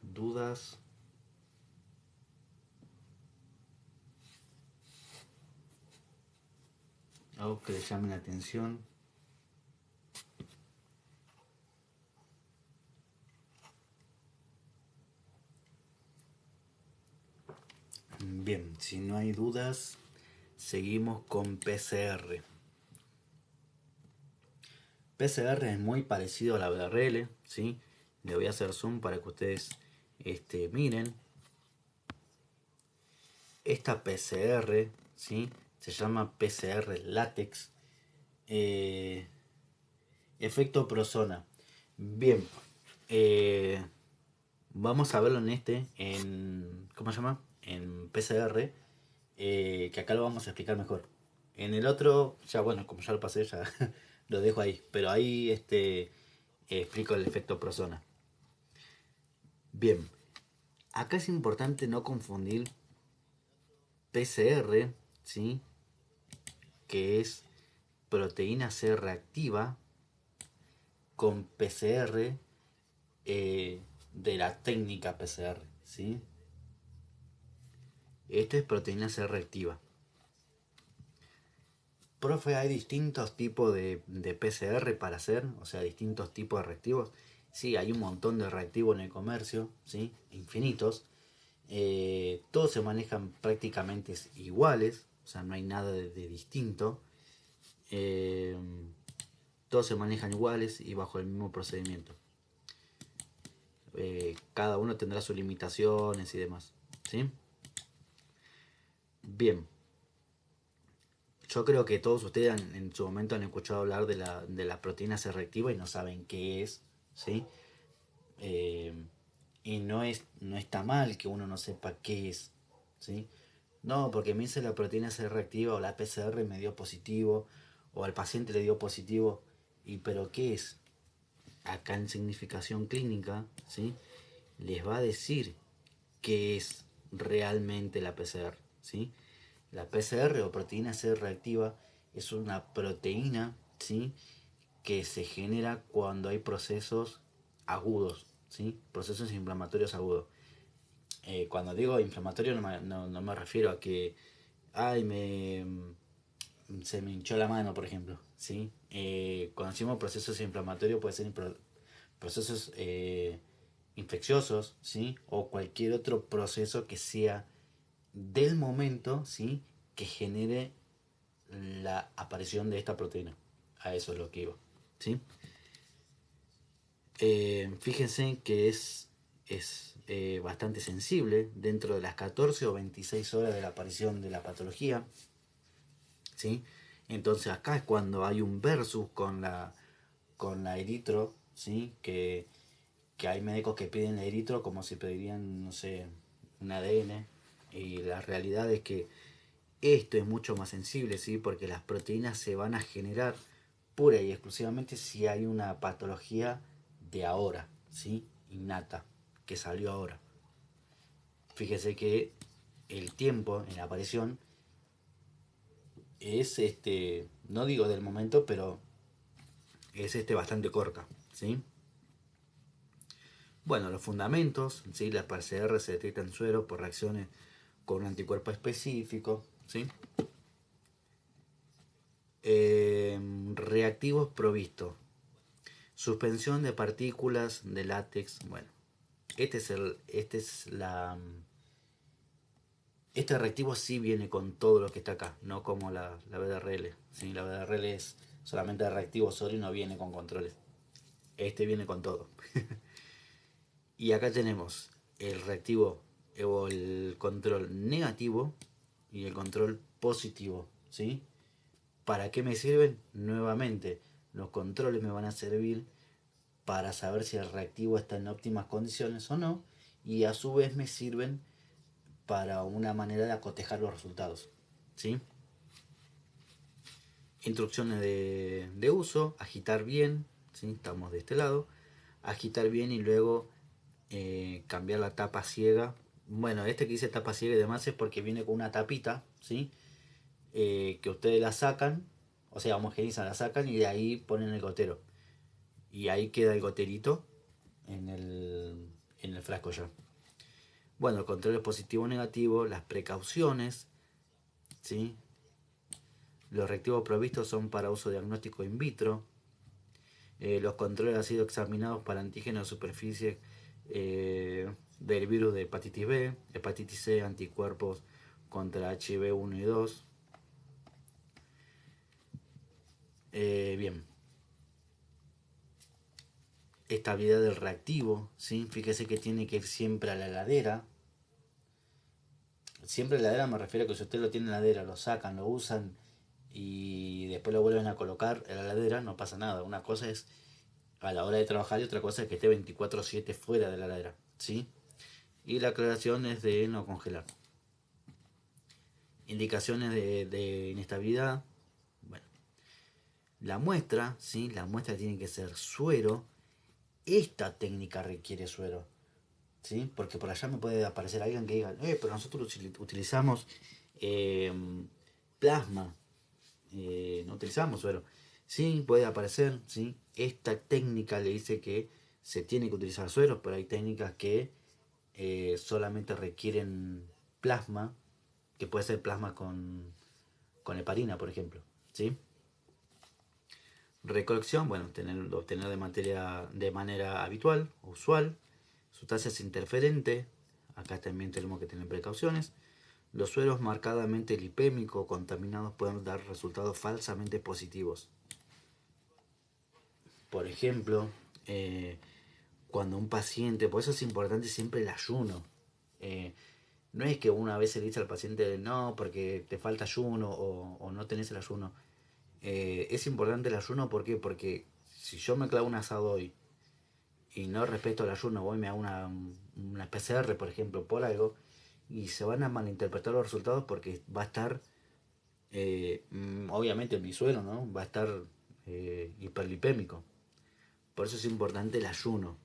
Speaker 1: ¿Dudas? ¿Algo que les llame la atención? Bien, si no hay dudas, seguimos con PCR. PCR es muy parecido a la BRL, ¿sí? Le voy a hacer zoom para que ustedes miren. Esta PCR, ¿sí?, se llama PCR látex. Eh, efecto Prosona. Bien, eh, vamos a verlo ¿cómo se llama? En PCR, que acá lo vamos a explicar mejor. En el otro, ya bueno, como ya lo pasé, ya lo dejo ahí. Pero ahí explico el efecto Prosona. Bien, acá es importante no confundir PCR, ¿sí?, que es proteína C reactiva, con PCR de la técnica PCR, ¿sí? Esto es proteína C reactiva. Profe, hay distintos tipos de PCR para hacer, o sea, distintos tipos de reactivos. Sí, hay un montón de reactivos en el comercio, ¿sí? Infinitos. Todos se manejan prácticamente iguales, o sea, no hay nada de distinto. Eh, todos se manejan iguales y bajo el mismo procedimiento. Cada uno tendrá sus limitaciones y demás, ¿sí? Bien, yo creo que todos ustedes en su momento han escuchado hablar de la proteína C reactiva y no saben qué es, ¿sí? Eh, y no está mal que uno no sepa qué es, ¿sí? No, porque me hice la proteína C reactiva o la PCR me dio positivo o al paciente le dio positivo. ¿Y pero qué es? acá en significación clínica, ¿sí? Les va a decir qué es realmente la PCR, ¿sí? La PCR o proteína C reactiva es una proteína, ¿sí? Que se genera cuando hay procesos agudos, ¿sí? Procesos inflamatorios agudos. Cuando digo inflamatorio no me refiero a que ay, se me hinchó la mano, por ejemplo, ¿sí? Cuando decimos procesos inflamatorios puede ser procesos infecciosos, ¿sí? O cualquier otro proceso que sea del momento, ¿sí? Que genere la aparición de esta proteína. A eso es lo que iba, ¿sí? Fíjense que es bastante sensible dentro de las 14 o 26 horas de la aparición de la patología, ¿sí? Entonces acá es cuando hay un versus con la eritro, ¿sí? Que hay médicos que piden la eritro como si pedirían, no sé, un ADN. Y la realidad es que esto es mucho más sensible, ¿sí? Porque las proteínas se van a generar pura y exclusivamente si hay una patología de ahora, ¿sí? Innata, que salió ahora. Fíjese que el tiempo en la aparición es no digo del momento, pero es bastante corta, ¿sí? Bueno, los fundamentos, ¿sí? Las PCR se detectan en suero por reacciones con un anticuerpo específico, ¿sí? Reactivos provistos. Suspensión de partículas de látex. Bueno, este reactivo sí viene con todo lo que está acá, no como la BDRL. ¿Sí? La BDRL es solamente reactivo solo y no viene con controles. Este viene con todo. Y acá tenemos el reactivo o el control negativo y el control positivo, ¿sí? ¿Para qué me sirven? Nuevamente, los controles me van a servir para saber si el reactivo está en óptimas condiciones o no, y a su vez me sirven para una manera de acotejar los resultados, ¿sí? Instrucciones de uso: agitar bien, ¿sí? Estamos de este lado, agitar bien y luego cambiar la tapa ciega. Bueno, este que dice tapa ciega y demás es porque viene con una tapita, ¿sí? Que ustedes la sacan, o sea, homogenizan, la sacan y de ahí ponen el gotero. Y ahí queda el goterito en el frasco ya. Bueno, el control es positivo o negativo, las precauciones, ¿sí? Los reactivos provistos son para uso diagnóstico in vitro. Los controles han sido examinados para antígenos de superficie del virus de hepatitis B, hepatitis C, anticuerpos contra HIV 1 y 2. Bien, estabilidad del reactivo, ¿sí? Fíjese que tiene que ir siempre a la heladera. Siempre a la heladera me refiero a que si usted lo tiene en la heladera, lo sacan, lo usan y después lo vuelven a colocar en la heladera, no pasa nada. Una cosa es a la hora de trabajar y otra cosa es que esté 24/7 fuera de la heladera, ¿sí? Y la aclaración es de no congelar. Indicaciones de inestabilidad. Bueno, la muestra, ¿sí? La muestra tiene que ser suero. Esta técnica requiere suero, ¿sí? Porque por allá me puede aparecer alguien que diga, pero nosotros utilizamos eh, plasma, no utilizamos suero. Sí, puede aparecer, ¿sí? Esta técnica le dice que se tiene que utilizar suero, pero hay técnicas que solamente requieren plasma, que puede ser plasma con heparina, por ejemplo, ¿sí? Recolección, bueno, obtener de manera habitual, usual. Sustancias interferentes, acá también tenemos que tener precauciones. Los sueros marcadamente lipémicos o contaminados pueden dar resultados falsamente positivos. Por ejemplo, cuando un paciente, por eso es importante siempre el ayuno. Eh, no es que una vez se le dice al paciente no porque te falta ayuno o no tenés el ayuno. Es importante el ayuno, ¿por qué? Porque si yo me clavo un asado hoy y no respeto el ayuno, voy y me hago una PCR, por ejemplo, por algo, y se van a malinterpretar los resultados porque va a estar, obviamente mi suelo, ¿no? Va a estar hiperlipémico. Por eso es importante el ayuno.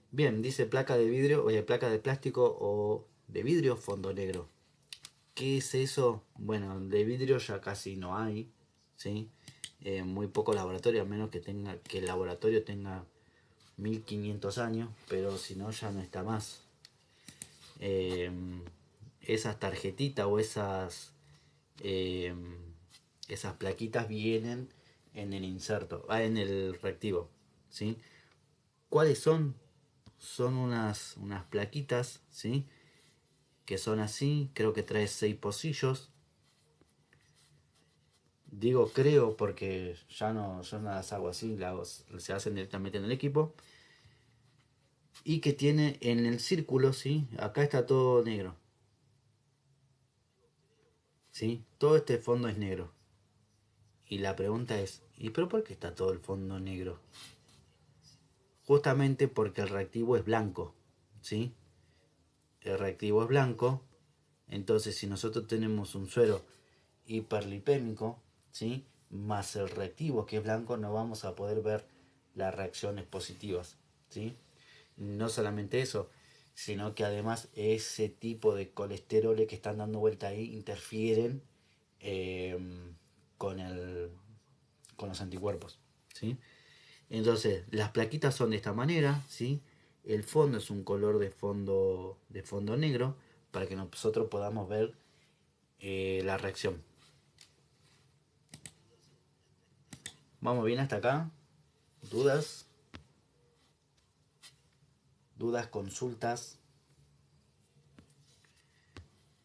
Speaker 1: Bien, dice placa de vidrio, oye, placa de plástico o de vidrio, fondo negro. ¿Qué es eso? Bueno, de vidrio ya casi no hay, ¿sí? Muy poco laboratorio, a menos que el laboratorio tenga 1500 años, pero si no ya no está más. Eh, Esas tarjetitas o eh, esas plaquitas vienen en el inserto, en el reactivo, ¿sí? ¿Cuáles son? Son unas plaquitas, ¿sí? Que son así, creo que trae 6 pocillos. Digo creo porque ya no, yo no las hago así, se hacen directamente en el equipo. Y que tiene en el círculo, ¿sí? Acá está todo negro, ¿sí? Todo este fondo es negro. Y la pregunta es, ¿y pero por qué está todo el fondo negro? Justamente porque el reactivo es blanco, ¿sí? El reactivo es blanco, entonces si nosotros tenemos un suero hiperlipémico, ¿sí? Más el reactivo que es blanco, no vamos a poder ver las reacciones positivas, ¿sí? No solamente eso, sino que además ese tipo de colesteroles que están dando vuelta ahí interfieren eh, con, el, con los anticuerpos, ¿sí? Entonces, las plaquitas son de esta manera, ¿sí? El fondo es un color de fondo negro para que nosotros podamos ver la reacción. Vamos bien hasta acá. ¿Dudas? ¿Dudas? ¿Consultas?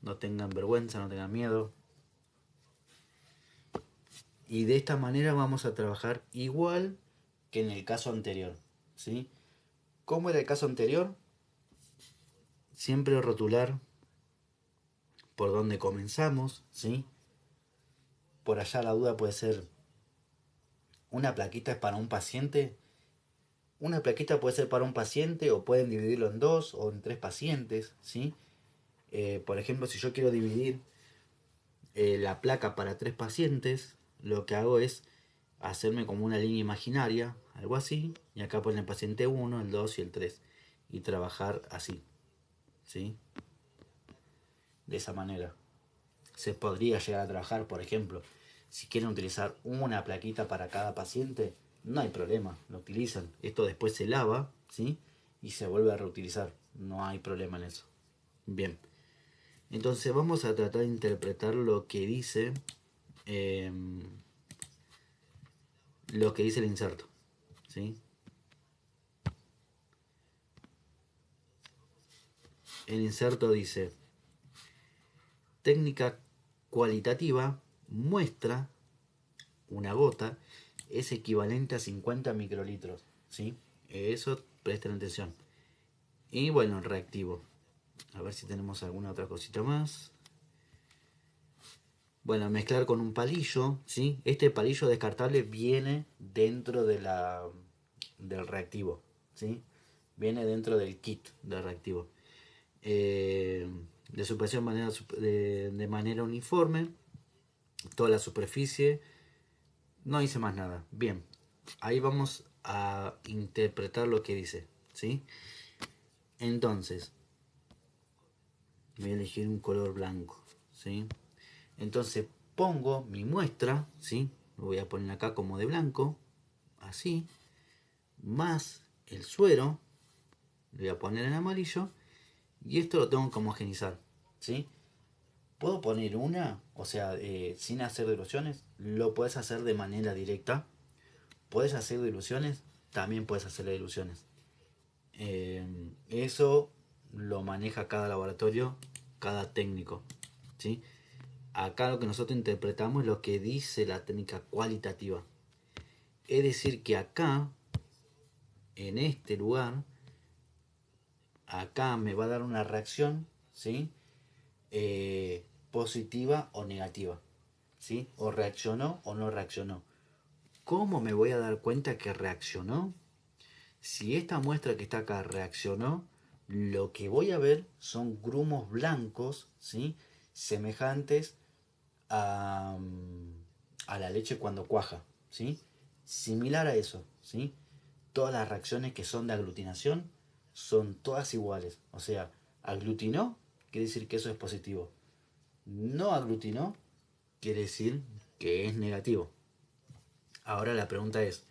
Speaker 1: No tengan vergüenza, no tengan miedo. Y de esta manera vamos a trabajar igual que en el caso anterior, ¿sí? ¿Cómo era el caso anterior? Siempre rotular por donde comenzamos, ¿sí? Por allá la duda puede ser, ¿una plaquita es para un paciente? Una plaquita puede ser para un paciente o pueden dividirlo en dos o en tres pacientes, ¿sí? Por ejemplo, si yo quiero dividir la placa para tres pacientes, lo que hago es hacerme como una línea imaginaria, algo así, y acá poner el paciente 1, el 2 y el 3, y trabajar así, ¿sí? De esa manera. Se podría llegar a trabajar, por ejemplo, si quieren utilizar una plaquita para cada paciente, no hay problema, lo utilizan. Esto después se lava, ¿sí? Y se vuelve a reutilizar, no hay problema en eso. Bien, entonces vamos a tratar de interpretar eh, lo que dice el inserto, ¿sí? El inserto dice, técnica cualitativa muestra una gota es equivalente a 50 microlitros, ¿sí? Eso presten atención. Y bueno, el reactivo. A ver si tenemos alguna otra cosita más. Bueno, mezclar con un palillo, ¿sí? Este palillo descartable viene dentro del reactivo, ¿sí? Viene dentro del kit del reactivo. Eh, de supresión de manera uniforme, toda la superficie. No dice más nada. Bien, ahí vamos a interpretar lo que dice, ¿sí? Entonces, voy a elegir un color blanco, ¿sí? Entonces pongo mi muestra, ¿sí? Lo voy a poner acá como de blanco, así, más el suero, lo voy a poner en amarillo, y esto lo tengo que homogenizar, ¿sí? Puedo poner una, o sea, sin hacer diluciones, lo puedes hacer de manera directa. Puedes hacer diluciones, también puedes hacer diluciones. Eso lo maneja cada laboratorio, cada técnico, ¿sí? Acá lo que nosotros interpretamos es lo que dice la técnica cualitativa. Es decir, que acá, en este lugar, acá me va a dar una reacción, ¿sí? Positiva o negativa, ¿sí? O reaccionó o no reaccionó. ¿Cómo me voy a dar cuenta que reaccionó? Si esta muestra que está acá reaccionó, lo que voy a ver son grumos blancos, ¿sí? Semejantes a la leche cuando cuaja, ¿sí? similar a eso, ¿sí? Todas las reacciones que son de aglutinación son todas iguales. O sea, aglutinó quiere decir que eso es positivo. No aglutinó quiere decir que es negativo. Ahora la pregunta es,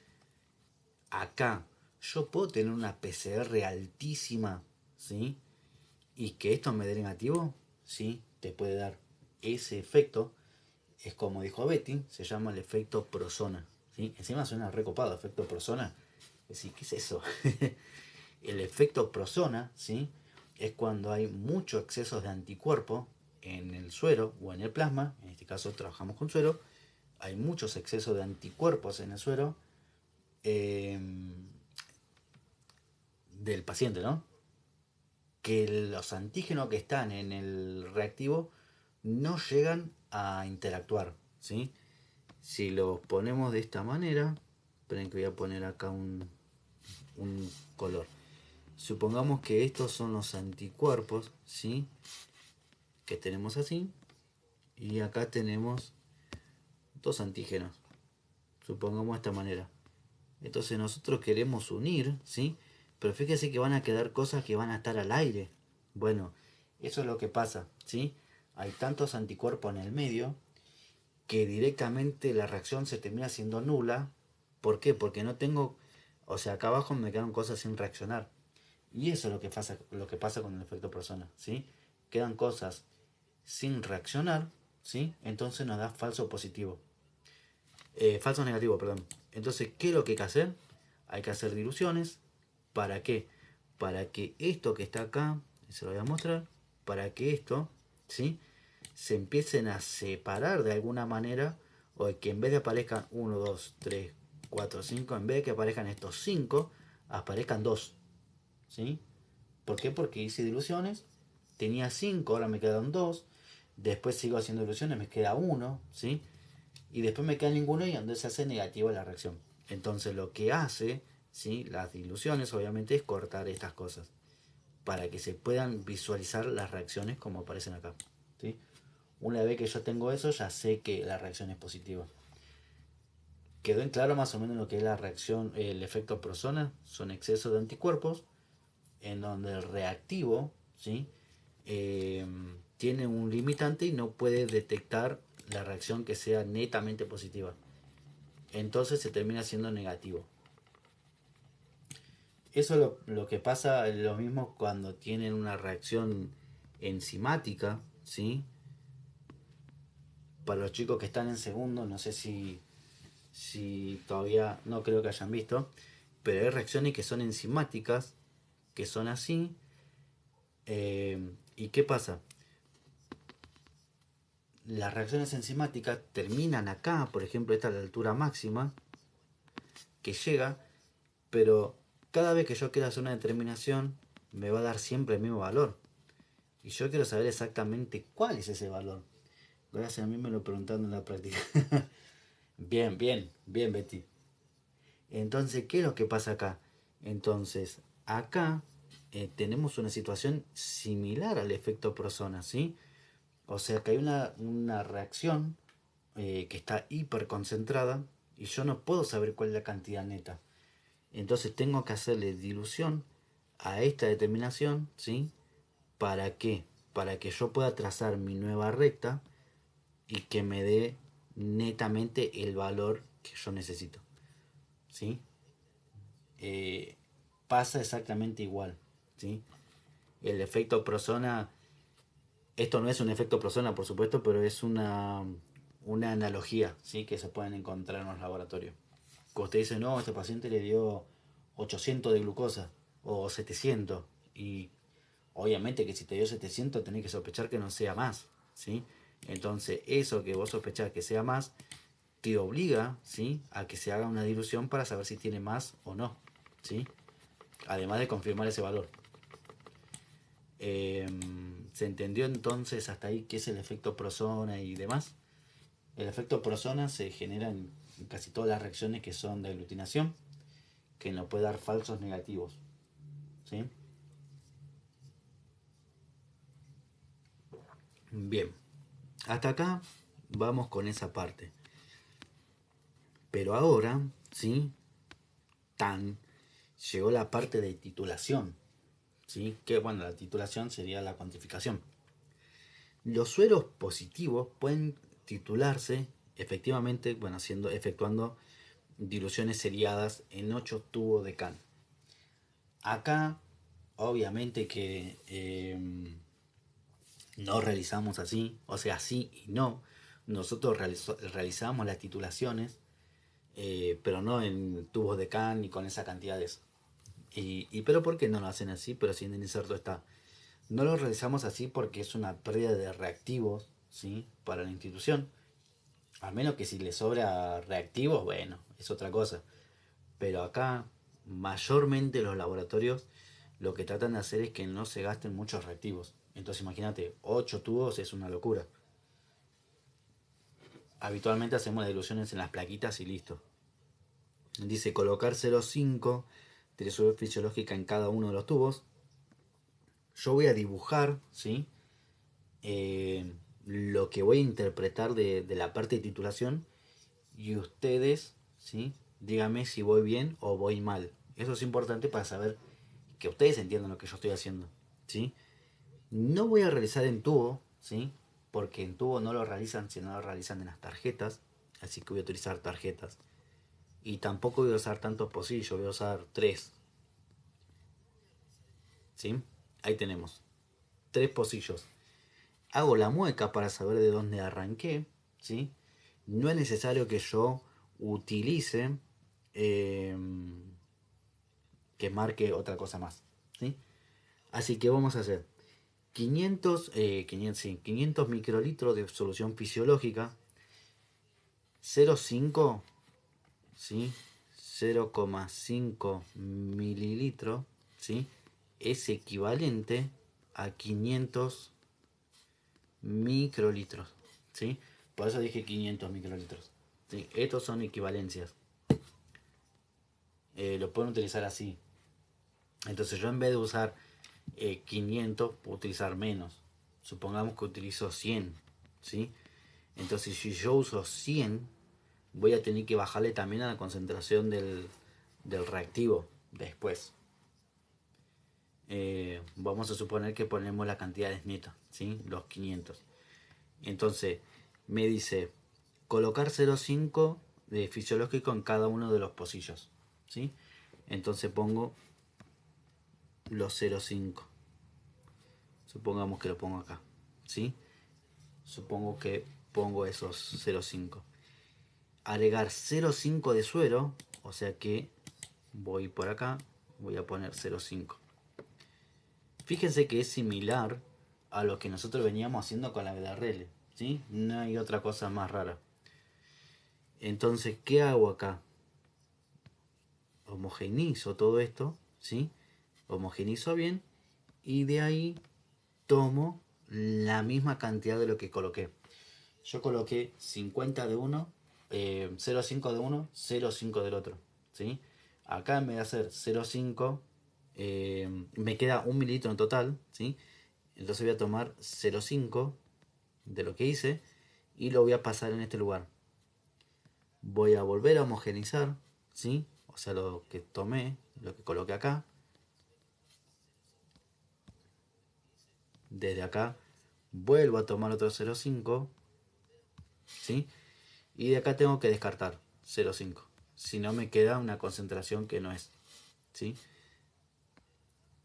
Speaker 1: acá yo puedo tener una PCR altísima, ¿sí? Y que esto me dé negativo, ¿sí? Te puede dar ese efecto. Es como dijo Betty, se llama el efecto prosona, ¿sí? Encima suena recopado, efecto prosona. Es decir, ¿qué es eso? El efecto prosona, ¿sí? Es cuando hay mucho exceso de anticuerpo en el suero o en el plasma. En este caso trabajamos con suero. Hay muchos excesos de anticuerpos en el suero eh, del paciente, ¿no? Que los antígenos que están en el reactivo no llegan a interactuar, ¿sí? Si los ponemos de esta manera, esperen que voy a poner acá un color. Supongamos que estos son los anticuerpos, ¿sí? Que tenemos así. Y acá tenemos dos antígenos. Supongamos de esta manera. Entonces nosotros queremos unir, ¿sí? Pero fíjese que van a quedar cosas que van a estar al aire. Bueno, eso es lo que pasa, ¿sí? Hay tantos anticuerpos en el medio que directamente la reacción se termina siendo nula. ¿Por qué? Porque no tengo... O sea, acá abajo me quedan cosas sin reaccionar. Y eso es lo que pasa con el efecto persona, ¿sí? Quedan cosas sin reaccionar, ¿sí? Entonces nos da falso positivo. Falso negativo, perdón. Entonces, ¿qué es lo que hay que hacer? Hay que hacer diluciones. ¿Para qué? Para que esto que está acá, se lo voy a mostrar, para que esto, ¿sí? Se empiecen a separar de alguna manera, o que en vez de aparezcan 1, 2, 3, 4, 5, en vez de que aparezcan estos 5, aparezcan 2, ¿sí? ¿Por qué? Porque hice diluciones, tenía 5, ahora me quedan 2, después sigo haciendo diluciones, me queda 1, ¿sí? Y después me queda ninguno y entonces se hace negativa la reacción. Entonces lo que hace, ¿sí? Las diluciones obviamente es cortar estas cosas para que se puedan visualizar las reacciones como aparecen acá, ¿sí? Una vez que yo tengo eso, ya sé que la reacción es positiva. Quedó en claro más o menos lo que es la reacción, el efecto persona, son excesos de anticuerpos, en donde el reactivo, ¿sí? Eh, tiene un limitante y no puede detectar la reacción que sea netamente positiva. Entonces se termina siendo negativo. Eso es lo que pasa, lo mismo cuando tienen una reacción enzimática, ¿sí? Para los chicos que están en segundo, no sé si todavía no creo que hayan visto, pero hay reacciones que son enzimáticas, que son así. ¿Y qué pasa? Las reacciones enzimáticas terminan acá, por ejemplo, esta es la altura máxima que llega, pero cada vez que yo quiera hacer una determinación, me va a dar siempre el mismo valor. Y yo quiero saber exactamente cuál es ese valor. Gracias a mí me lo preguntando en la práctica. Bien, bien, bien, Betty. Entonces, ¿qué es lo que pasa acá? Entonces, acá tenemos una situación similar al efecto Prosona, ¿sí? O sea que hay una reacción que está hiperconcentrada y yo no puedo saber cuál es la cantidad neta. Entonces tengo que hacerle dilución a esta determinación, ¿sí? ¿Para qué? Para que yo pueda trazar mi nueva recta y que me dé netamente el valor que yo necesito, ¿sí? Eh, Pasa exactamente igual, ¿sí? El efecto Prosona, esto no es un efecto Prosona, por supuesto, pero es una analogía, ¿sí? Que se pueden encontrar en los laboratorios. Cuando usted dice, no, este paciente le dio 800 de glucosa o 700, y obviamente que si te dio 700 tenés que sospechar que no sea más, ¿sí? Entonces eso que vos sospechás que sea más te obliga, ¿sí? A que se haga una dilución para saber si tiene más o no, ¿sí? Además de confirmar ese valor. Eh, ¿Se entendió entonces hasta ahí qué es el efecto Prosona y demás? El efecto Prosona se genera en casi todas las reacciones que son de aglutinación, que nos puede dar falsos negativos, ¿sí? Bien, hasta acá vamos con esa parte. Pero ahora, ¿sí? Llegó la parte de titulación, ¿sí? Que bueno, la titulación sería la cuantificación. Los sueros positivos pueden titularse efectivamente, bueno, efectuando diluciones seriadas en 8 tubos de can. Acá, obviamente que no realizamos así, o sea, sí y no. Nosotros realizamos las titulaciones, pero no en tubos de can ni con esa cantidad de eso. Pero ¿por qué no lo hacen así? Pero si en el inserto está. No lo realizamos así porque es una pérdida de reactivos, ¿sí? Para la institución. A menos que si le sobra reactivos, bueno, es otra cosa. Pero acá, mayormente los laboratorios lo que tratan de hacer es que no se gasten muchos reactivos. Entonces imagínate, 8 tubos es una locura. Habitualmente hacemos las diluciones en las plaquitas y listo. Dice colocar 0,5 de dilución fisiológica en cada uno de los tubos. Yo voy a dibujar, ¿sí? Lo que voy a interpretar de la parte de titulación y ustedes, ¿sí? Díganme si voy bien o voy mal. Eso es importante para saber que ustedes entiendan lo que yo estoy haciendo, ¿sí? No voy a realizar en tubo, ¿sí? Porque en tubo no lo realizan, sino lo realizan en las tarjetas. Así que voy a utilizar tarjetas. Y tampoco voy a usar tantos pocillos, voy a usar 3, ¿sí? Ahí tenemos 3 pocillos. Hago la mueca para saber de dónde arranqué, ¿sí? No es necesario que yo utilice eh, que marque otra cosa más, ¿sí? Así que vamos a hacer 500 microlitros de solución fisiológica, 0,5, ¿sí? 0,5 mililitros, ¿sí? Es equivalente a 500 microlitros, ¿sí? Por eso dije 500 microlitros, ¿sí? Estos son equivalencias. Lo pueden utilizar así. Entonces yo en vez de usar 500, puedo utilizar menos. Supongamos que utilizo 100, ¿sí? Entonces si yo uso 100, voy a tener que bajarle también a la concentración del reactivo después. Vamos a suponer que ponemos las cantidades netas, ¿sí? Los 500. Entonces me dice colocar 0,5 de fisiológico en cada uno de los pocillos, ¿sí? Entonces pongo los 0,5. Supongamos que lo pongo acá, ¿sí? Supongo que pongo esos 0,5. Agregar 0,5 de suero, o sea que voy por acá, voy a poner 0,5. Fíjense que es similar a lo que nosotros veníamos haciendo con la BDRL, ¿sí? No hay otra cosa más rara. Entonces, ¿qué hago acá? Homogeneizo todo esto, ¿sí? Homogenizo bien y de ahí tomo la misma cantidad de lo que coloqué. Yo coloqué 50 de uno, 0,5 de uno, 0,5 del otro, ¿sí? Acá en vez de hacer 0,5, me queda 1 mililitro en total, ¿sí? Entonces voy a tomar 0,5 de lo que hice y lo voy a pasar en este lugar. Voy a volver a homogenizar, ¿sí? O sea, lo que tomé, lo que coloqué acá. Desde acá vuelvo a tomar otro 0,5, ¿sí? Y de acá tengo que descartar 0,5. Si no me queda una concentración que no es, ¿sí?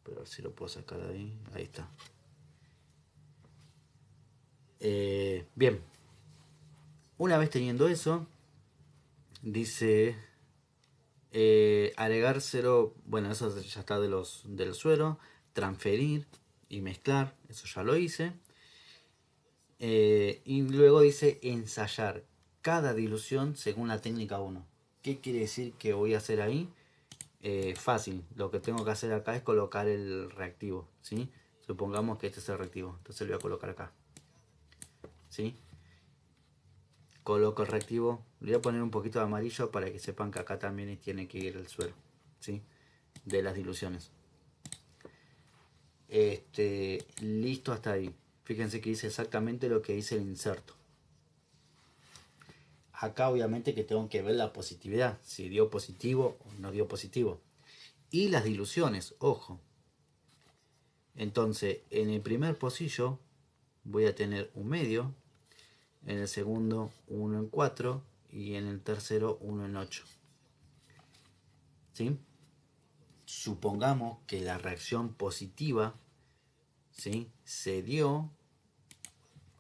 Speaker 1: Pero a ver si lo puedo sacar de ahí. Ahí está. Bien. Una vez teniendo eso, dice agregar 0. Bueno, eso ya está del suero. Transferir y mezclar. Eso ya lo hice. Y luego dice ensayar cada dilución según la técnica 1. ¿Qué quiere decir que voy a hacer ahí? Fácil, lo que tengo que hacer acá es colocar el reactivo, ¿sí? Supongamos que este es el reactivo, entonces lo voy a colocar acá, ¿sí? Coloco el reactivo, le voy a poner un poquito de amarillo para que sepan que acá también tiene que ir el suero, ¿sí? De las diluciones. Listo hasta ahí. Fíjense que dice exactamente lo que dice el inserto. acá obviamente que tengo que ver la positividad, si dio positivo o no dio positivo. Y las diluciones, ojo. Entonces, en el primer pocillo voy a tener un medio, en el segundo 1 en 4 y en el tercero 1 en 8. ¿Sí? Supongamos que la reacción positiva, ¿sí?, se dio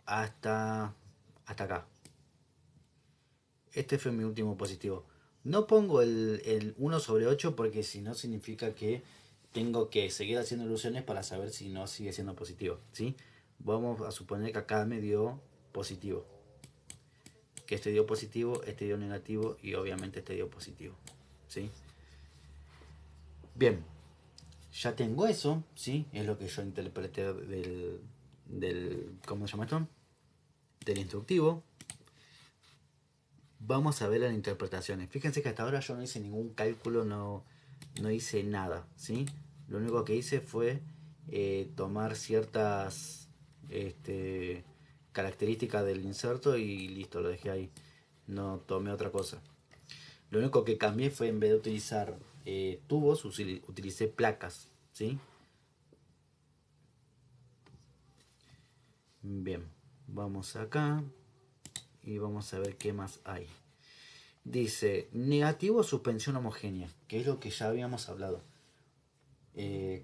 Speaker 1: hasta acá. Este fue mi último positivo. No pongo el 1 sobre 8 porque si no significa que tengo que seguir haciendo ilusiones para saber si no sigue siendo positivo, ¿sí? Vamos a suponer que acá me dio positivo. Que este dio positivo, este dio negativo y obviamente este dio positivo, ¿sí? Bien, ya tengo eso, ¿sí? Es lo que yo interpreté del ¿cómo se llama esto? Del instructivo. Vamos a ver las interpretaciones. Fíjense que hasta ahora yo no hice ningún cálculo, no hice nada, ¿sí? Lo único que hice fue tomar ciertas características del inserto y listo, lo dejé ahí. No tomé otra cosa. Lo único que cambié fue, en vez de utilizar tubos, utilicé placas, ¿sí? Bien, vamos acá y vamos a ver qué más hay. Dice, negativo suspensión homogénea, que es lo que ya habíamos hablado.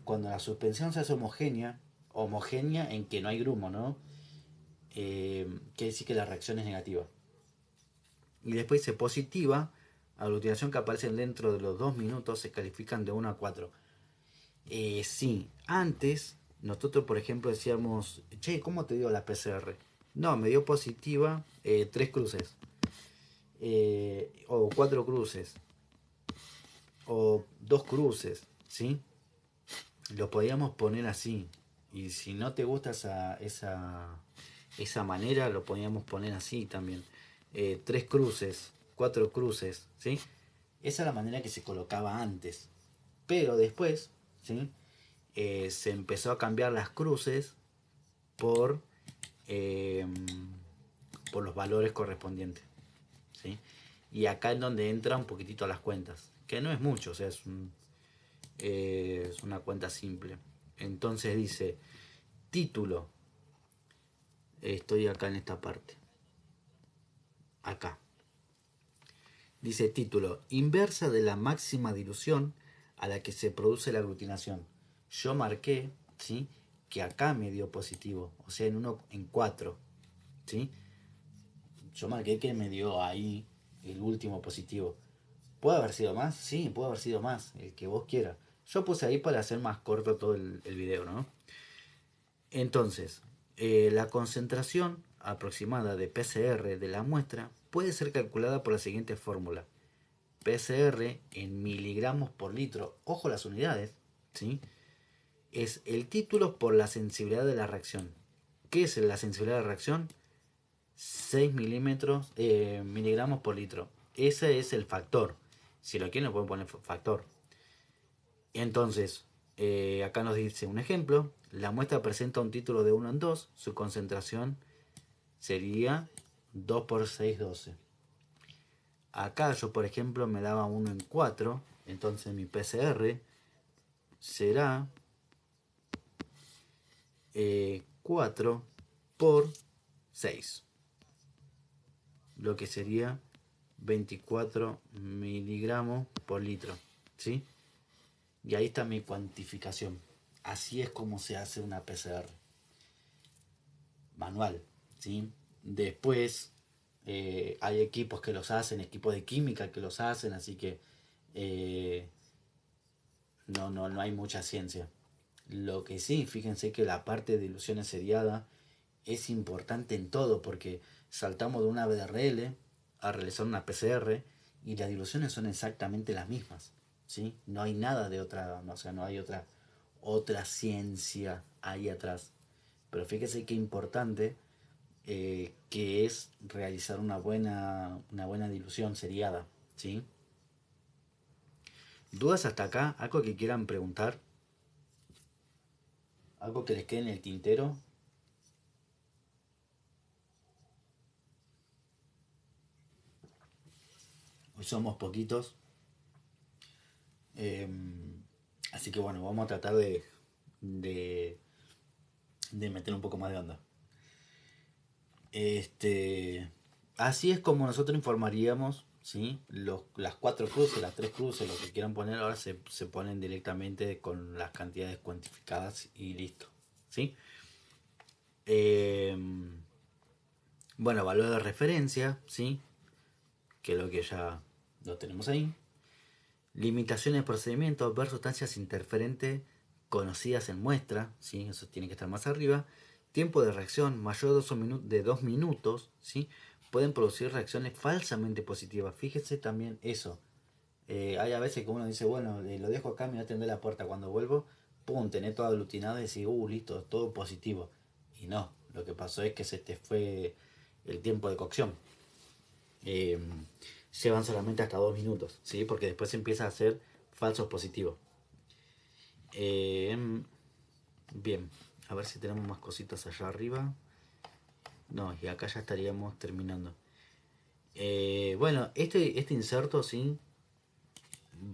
Speaker 1: Cuando la suspensión se hace homogénea, homogénea en que no hay grumo, ¿no? Quiere decir que la reacción es negativa. Y después dice positiva, aglutinación que aparecen dentro de los 2 minutos se califican de 1 a 4. Sí, antes nosotros por ejemplo decíamos, che, ¿cómo te dio la PCR? No, me dio positiva 3 cruces. O 4 cruces. O 2 cruces, ¿sí? Lo podíamos poner así. Y si no te gusta esa manera, lo podíamos poner así también. 3 cruces, 4 cruces, ¿sí? Esa es la manera que se colocaba antes. Pero después, ¿sí?, se empezó a cambiar las cruces por, eh, por los valores correspondientes, ¿sí? Y acá es donde entra un poquitito las cuentas, que no es mucho, o sea, es una cuenta simple. Entonces dice, título, estoy acá en esta parte, acá. Dice título, inversa de la máxima dilución a la que se produce la aglutinación. Yo marqué, ¿sí?, que acá me dio positivo, o sea, en 1 en 4, ¿sí? Yo marqué que me dio ahí el último positivo. ¿Puede haber sido más? Sí, puede haber sido más, el que vos quieras. Yo puse ahí para hacer más corto todo el video, ¿no? Entonces, la concentración aproximada de PCR de la muestra puede ser calculada por la siguiente fórmula. PCR en miligramos por litro, ojo las unidades, ¿sí?, es el título por la sensibilidad de la reacción. ¿Qué es la sensibilidad de la reacción? 6 miligramos por litro. Ese es el factor. Si lo quieren, lo pueden poner factor. Entonces, acá nos dice un ejemplo. La muestra presenta un título de 1 en 2. Su concentración sería 2 por 6, 12. Acá yo, por ejemplo, me daba 1 en 4. Entonces mi PCR será 4 por 6. Lo que sería 24 miligramos por litro, ¿sí? Y ahí está mi cuantificación. Así es como se hace una PCR manual, ¿sí? Después hay equipos que los hacen, equipos de química que los hacen, así que no hay mucha ciencia. Lo que sí, fíjense que la parte de ilusiones seriada es importante en todo, porque saltamos de una BRL a realizar una PCR y las diluciones son exactamente las mismas, ¿sí? No hay nada de otra, o sea, no hay otra ciencia ahí atrás. Pero fíjese qué importante que es realizar una buena dilución seriada, ¿sí? ¿Dudas hasta acá? ¿Algo que quieran preguntar? ¿Algo que les quede en el tintero? somos poquitos. Eh, Así que bueno, vamos a tratar de, de meter un poco más de onda. Este, Así es como nosotros informaríamos, ¿sí? Las cuatro cruces, las tres cruces, lo que quieran poner, ahora se ponen directamente con las cantidades cuantificadas y listo, ¿sí? Eh, bueno, valor de referencia, ¿sí? Que es lo que ya lo tenemos ahí. Limitaciones de procedimiento, ver sustancias interferentes conocidas en muestra, ¿sí? Eso tiene que estar más arriba. Tiempo de reacción mayor de 2 minutos, ¿sí? Pueden producir reacciones falsamente positivas. Fíjese también eso. Hay a veces que uno dice, bueno, lo dejo acá, me voy a atender la puerta. Cuando vuelvo, pum, tenés todo aglutinado y decís, listo, todo positivo. Y no, lo que pasó es que se te fue el tiempo de cocción. Eh, Llevan solamente hasta 2 minutos, ¿sí? Porque después empieza a ser falsos positivos. Eh, Bien, a ver si tenemos más cositas allá arriba. No, y acá ya estaríamos terminando. Bueno, este inserto, sí,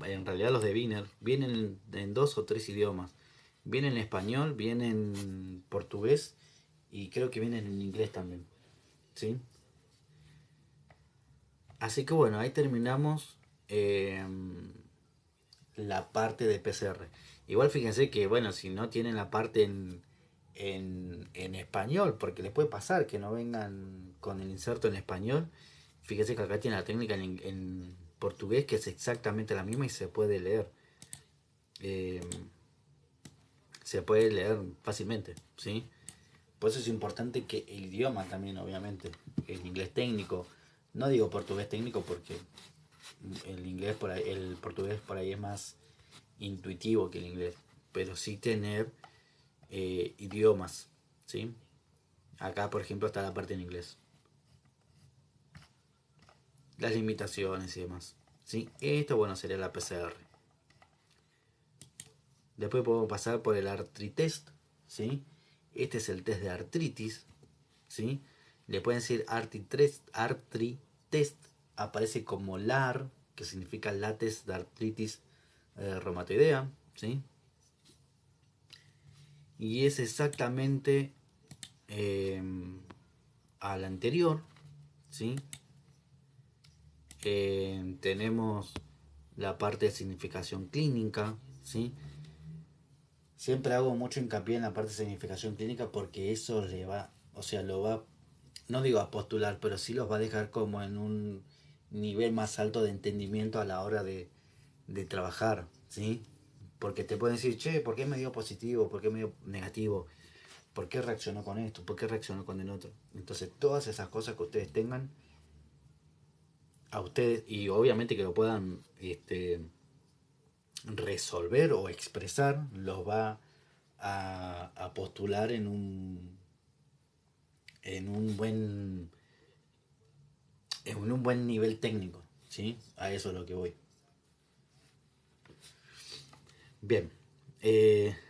Speaker 1: en realidad los de Wiener vienen en dos o tres idiomas. Vienen en español, vienen en portugués y creo que vienen en inglés también, ¿sí? Así que bueno, ahí terminamos la parte de PCR. Igual fíjense que, bueno, si no tienen la parte en español, porque les puede pasar que no vengan con el inserto en español, fíjense que acá tiene la técnica en portugués que es exactamente la misma y se puede leer. Eh, Se puede leer fácilmente, ¿sí? Por eso es importante que el idioma también, obviamente, el inglés técnico, no digo portugués técnico porque el portugués por ahí es más intuitivo que el inglés, pero sí tener idiomas, ¿sí? Acá, por ejemplo, está la parte en inglés, las limitaciones y demás, ¿sí? Esto, bueno, sería la PCR. Después podemos pasar por el artritest, ¿sí? Este es el test de artritis, ¿sí? Le pueden decir artritest, aparece como LAR, que significa látex de artritis reumatoidea, ¿sí? Y es exactamente eh, al anterior, ¿sí? Tenemos la parte de significación clínica, ¿sí? Siempre hago mucho hincapié en la parte de significación clínica porque eso le va, o sea, lo va, no digo a postular, pero sí los va a dejar como en un nivel más alto de entendimiento a la hora de trabajar, ¿sí? Porque te pueden decir, che, ¿por qué me dio positivo? ¿Por qué me dio negativo? ¿Por qué reaccionó con esto? ¿Por qué reaccionó con el otro? Entonces, todas esas cosas que ustedes tengan a ustedes y obviamente que lo puedan resolver o expresar, los va a postular en un buen en un buen nivel técnico, ¿sí? A eso es lo que voy. Bien,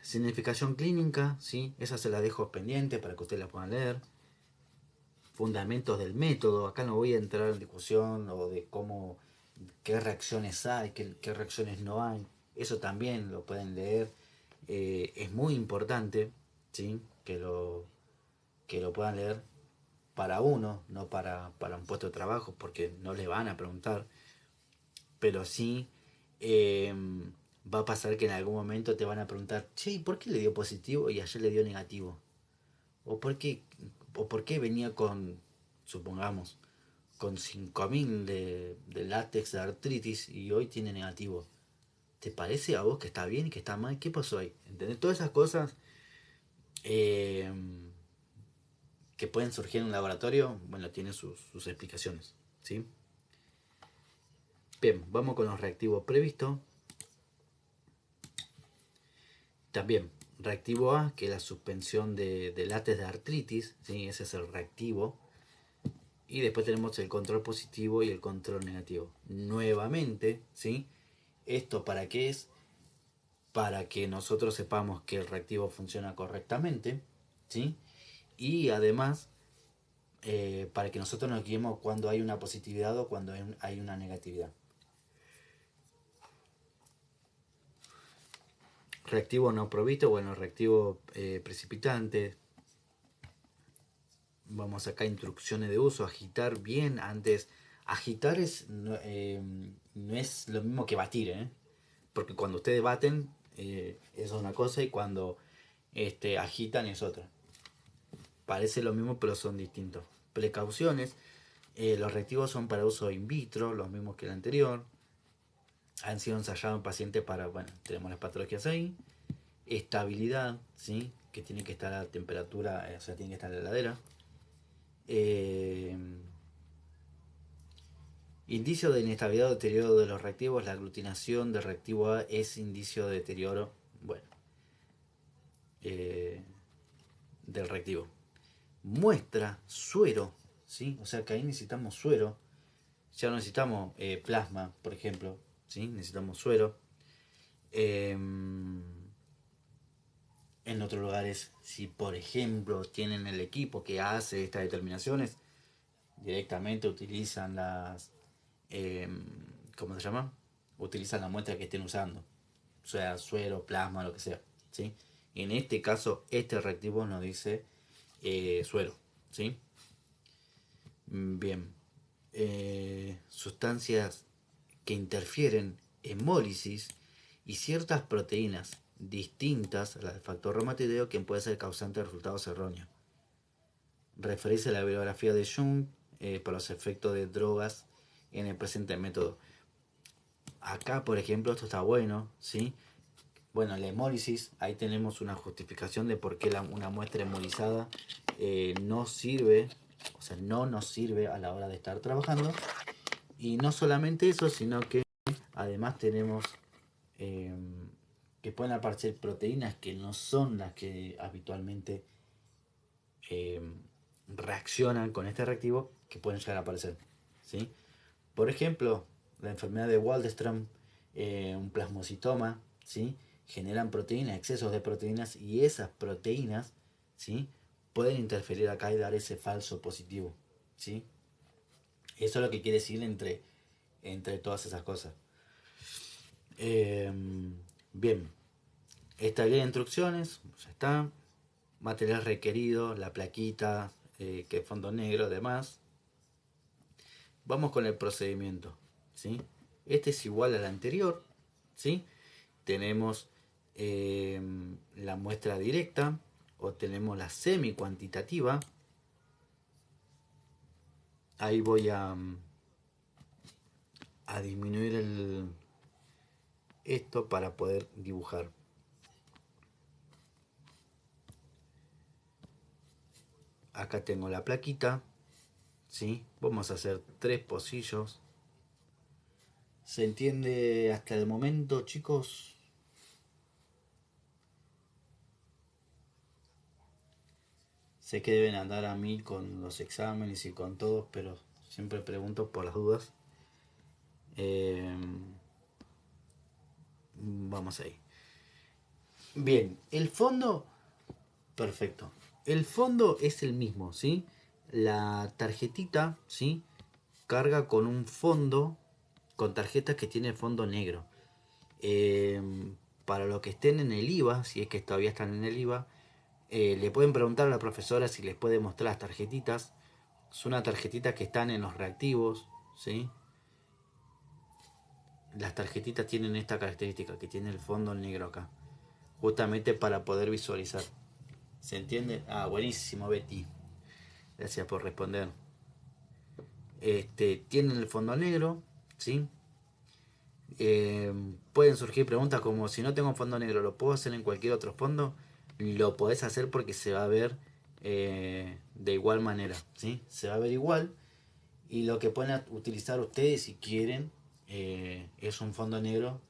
Speaker 1: significación clínica, ¿sí? Esa se la dejo pendiente para que ustedes la puedan leer. Fundamentos del método, acá no voy a entrar en discusión o de cómo, qué reacciones hay, qué reacciones no hay. Eso también lo pueden leer. Es muy importante, ¿sí? Que lo puedan leer para uno, no para un puesto de trabajo, porque no le van a preguntar, pero sí eh, va a pasar que en algún momento te van a preguntar, che, ¿por qué le dio positivo y ayer le dio negativo? ¿O por qué, o por qué venía con, supongamos, con 5.000 de látex de artritis y hoy tiene negativo? ¿Te parece a vos que está bien y que está mal? ¿Qué pasó ahí? ¿Entendés? Todas esas cosas eh, que pueden surgir en un laboratorio, bueno, tienen sus explicaciones, ¿sí? Bien, vamos con los reactivos previstos. También, reactivo A, que es la suspensión de látex de artritis, ¿sí? Ese es el reactivo. Y después tenemos el control positivo y el control negativo. Nuevamente, ¿sí? ¿Esto para qué es? Para que nosotros sepamos que el reactivo funciona correctamente, ¿sí? Y además, para que nosotros nos guiemos cuando hay una positividad o cuando hay una negatividad. Reactivo no provisto, bueno, reactivo precipitante. Vamos acá, instrucciones de uso, agitar bien antes. Agitar no es lo mismo que batir, ¿eh? Porque cuando ustedes baten, eso es una cosa, y cuando agitan es otra. Parece lo mismo, pero son distintos. Precauciones. Los reactivos son para uso in vitro, los mismos que el anterior. Han sido ensayados en pacientes para, bueno, tenemos las patologías ahí. Estabilidad, ¿sí? Que tiene que estar a temperatura, o sea, tiene que estar en la heladera. Eh, Indicio de inestabilidad o deterioro de los reactivos. La aglutinación de reactivo A es indicio de deterioro, bueno, eh, del reactivo. Muestra, suero, ¿sí? O sea que ahí necesitamos suero. Ya no necesitamos plasma, por ejemplo, ¿sí? Necesitamos suero. En otros lugares, si por ejemplo tienen el equipo que hace estas determinaciones, directamente utilizan las... Eh, ¿Cómo se llama? Utilizan la muestra que estén usando. O sea, suero, plasma, lo que sea. ¿Sí? En este caso, este reactivo nos dice suero. ¿Sí? Bien. Sustancias que interfieren hemólisis y ciertas proteínas distintas a las del factor reumatoideo que puede ser causante de resultados erróneos. Referirse a la bibliografía de Jung para los efectos de drogas en el presente método. Acá, por ejemplo, esto está bueno, ¿sí? Bueno, la hemólisis, ahí tenemos una justificación de por qué una muestra hemolizada no sirve, o sea, no nos sirve a la hora de estar trabajando. Y no solamente eso, sino que además tenemos eh, que pueden aparecer proteínas que no son las que habitualmente eh, reaccionan con este reactivo, que pueden llegar a aparecer. ¿Sí? Por ejemplo, la enfermedad de Waldenström, un plasmocitoma, ¿sí? Generan proteínas, excesos de proteínas, y esas proteínas, ¿sí? Pueden interferir acá y dar ese falso positivo. ¿Sí? Eso es lo que quiere decir entre todas esas cosas. Eh, Bien, esta guía de instrucciones, ya está. Material requerido, la plaquita, que fondo negro, además. Vamos con el procedimiento, ¿sí? Este es igual al anterior, ¿sí? Tenemos la muestra directa, o tenemos la semi cuantitativa. Ahí voy a disminuir esto para poder dibujar. Acá tengo la plaquita, ¿sí? Vamos a hacer 3 pocillos. ¿Se entiende hasta el momento, chicos? Sé que deben andar a mí con los exámenes y con todos, pero siempre pregunto por las dudas. Eh, Vamos ahí. Bien, el fondo, perfecto. El fondo es el mismo, ¿sí? La tarjetita, ¿sí? Carga con un fondo, con tarjetas que tiene fondo negro. Eh, para los que estén en el IVA, si es que todavía están en el IVA, le pueden preguntar a la profesora si les puede mostrar las tarjetitas. Son unas tarjetitas que están en los reactivos, ¿sí? Las tarjetitas tienen esta característica, que tiene el fondo negro acá, justamente para poder visualizar. ¿Se entiende? Ah, buenísimo, Betty. Gracias por responder. Tienen el fondo negro, ¿sí? Pueden surgir preguntas como: si no tengo fondo negro, ¿lo puedo hacer en cualquier otro fondo? Lo podés hacer porque se va a ver de igual manera, ¿sí? Se va a ver igual. Y lo que pueden utilizar ustedes, si quieren, es un fondo negro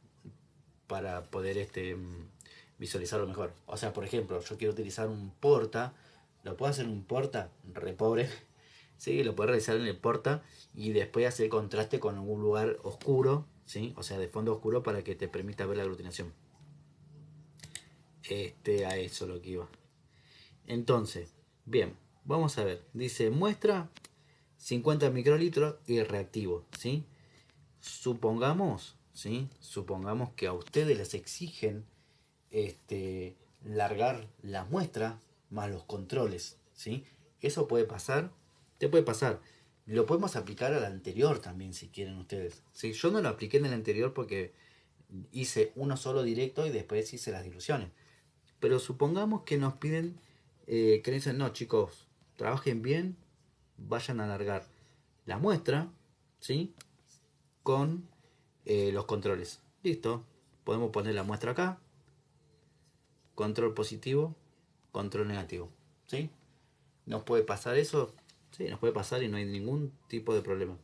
Speaker 1: para poder visualizarlo mejor. O sea, por ejemplo, yo quiero utilizar un porta, lo puedo hacer en un porta, re pobre, ¿sí? Lo puedo realizar en el porta y después hacer contraste con algún lugar oscuro, ¿sí? O sea, de fondo oscuro, para que te permita ver la aglutinación. A eso lo que iba. Entonces, bien, vamos a ver. Dice: muestra 50 microlitros y reactivo, ¿sí? Supongamos, ¿sí? Supongamos que a ustedes les exigen largar la muestra más los controles, ¿sí? Eso puede pasar, te puede pasar. Lo podemos aplicar al anterior también si quieren ustedes, ¿sí? Yo no lo apliqué en el anterior porque hice uno solo directo y después hice las diluciones. Pero supongamos que nos piden, que dicen, no chicos, trabajen bien, vayan a alargar la muestra, ¿sí? Con los controles. Listo. Podemos poner la muestra acá. Control positivo, control negativo. ¿Sí? ¿Nos puede pasar eso? Sí, nos puede pasar y no hay ningún tipo de problema.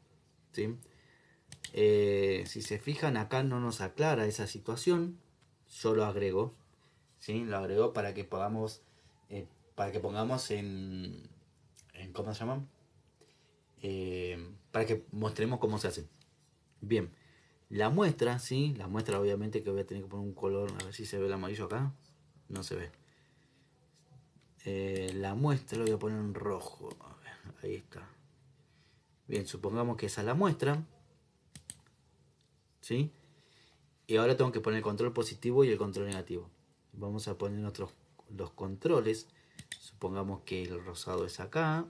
Speaker 1: ¿Sí? Si se fijan, acá no nos aclara esa situación. Yo lo agrego. ¿Sí? Lo agrego para que podamos. Para que pongamos en. ¿Cómo se llaman? Para que mostremos cómo se hace. Bien. La muestra, ¿sí? La muestra obviamente que voy a tener que poner un color. A ver si se ve el amarillo acá. No se ve. La muestra lo voy a poner en rojo. A ver, ahí está. Bien, supongamos que esa es la muestra. ¿Sí? Y ahora tengo que poner el control positivo y el control negativo. Vamos a poner los controles. Supongamos que el rosado es acá.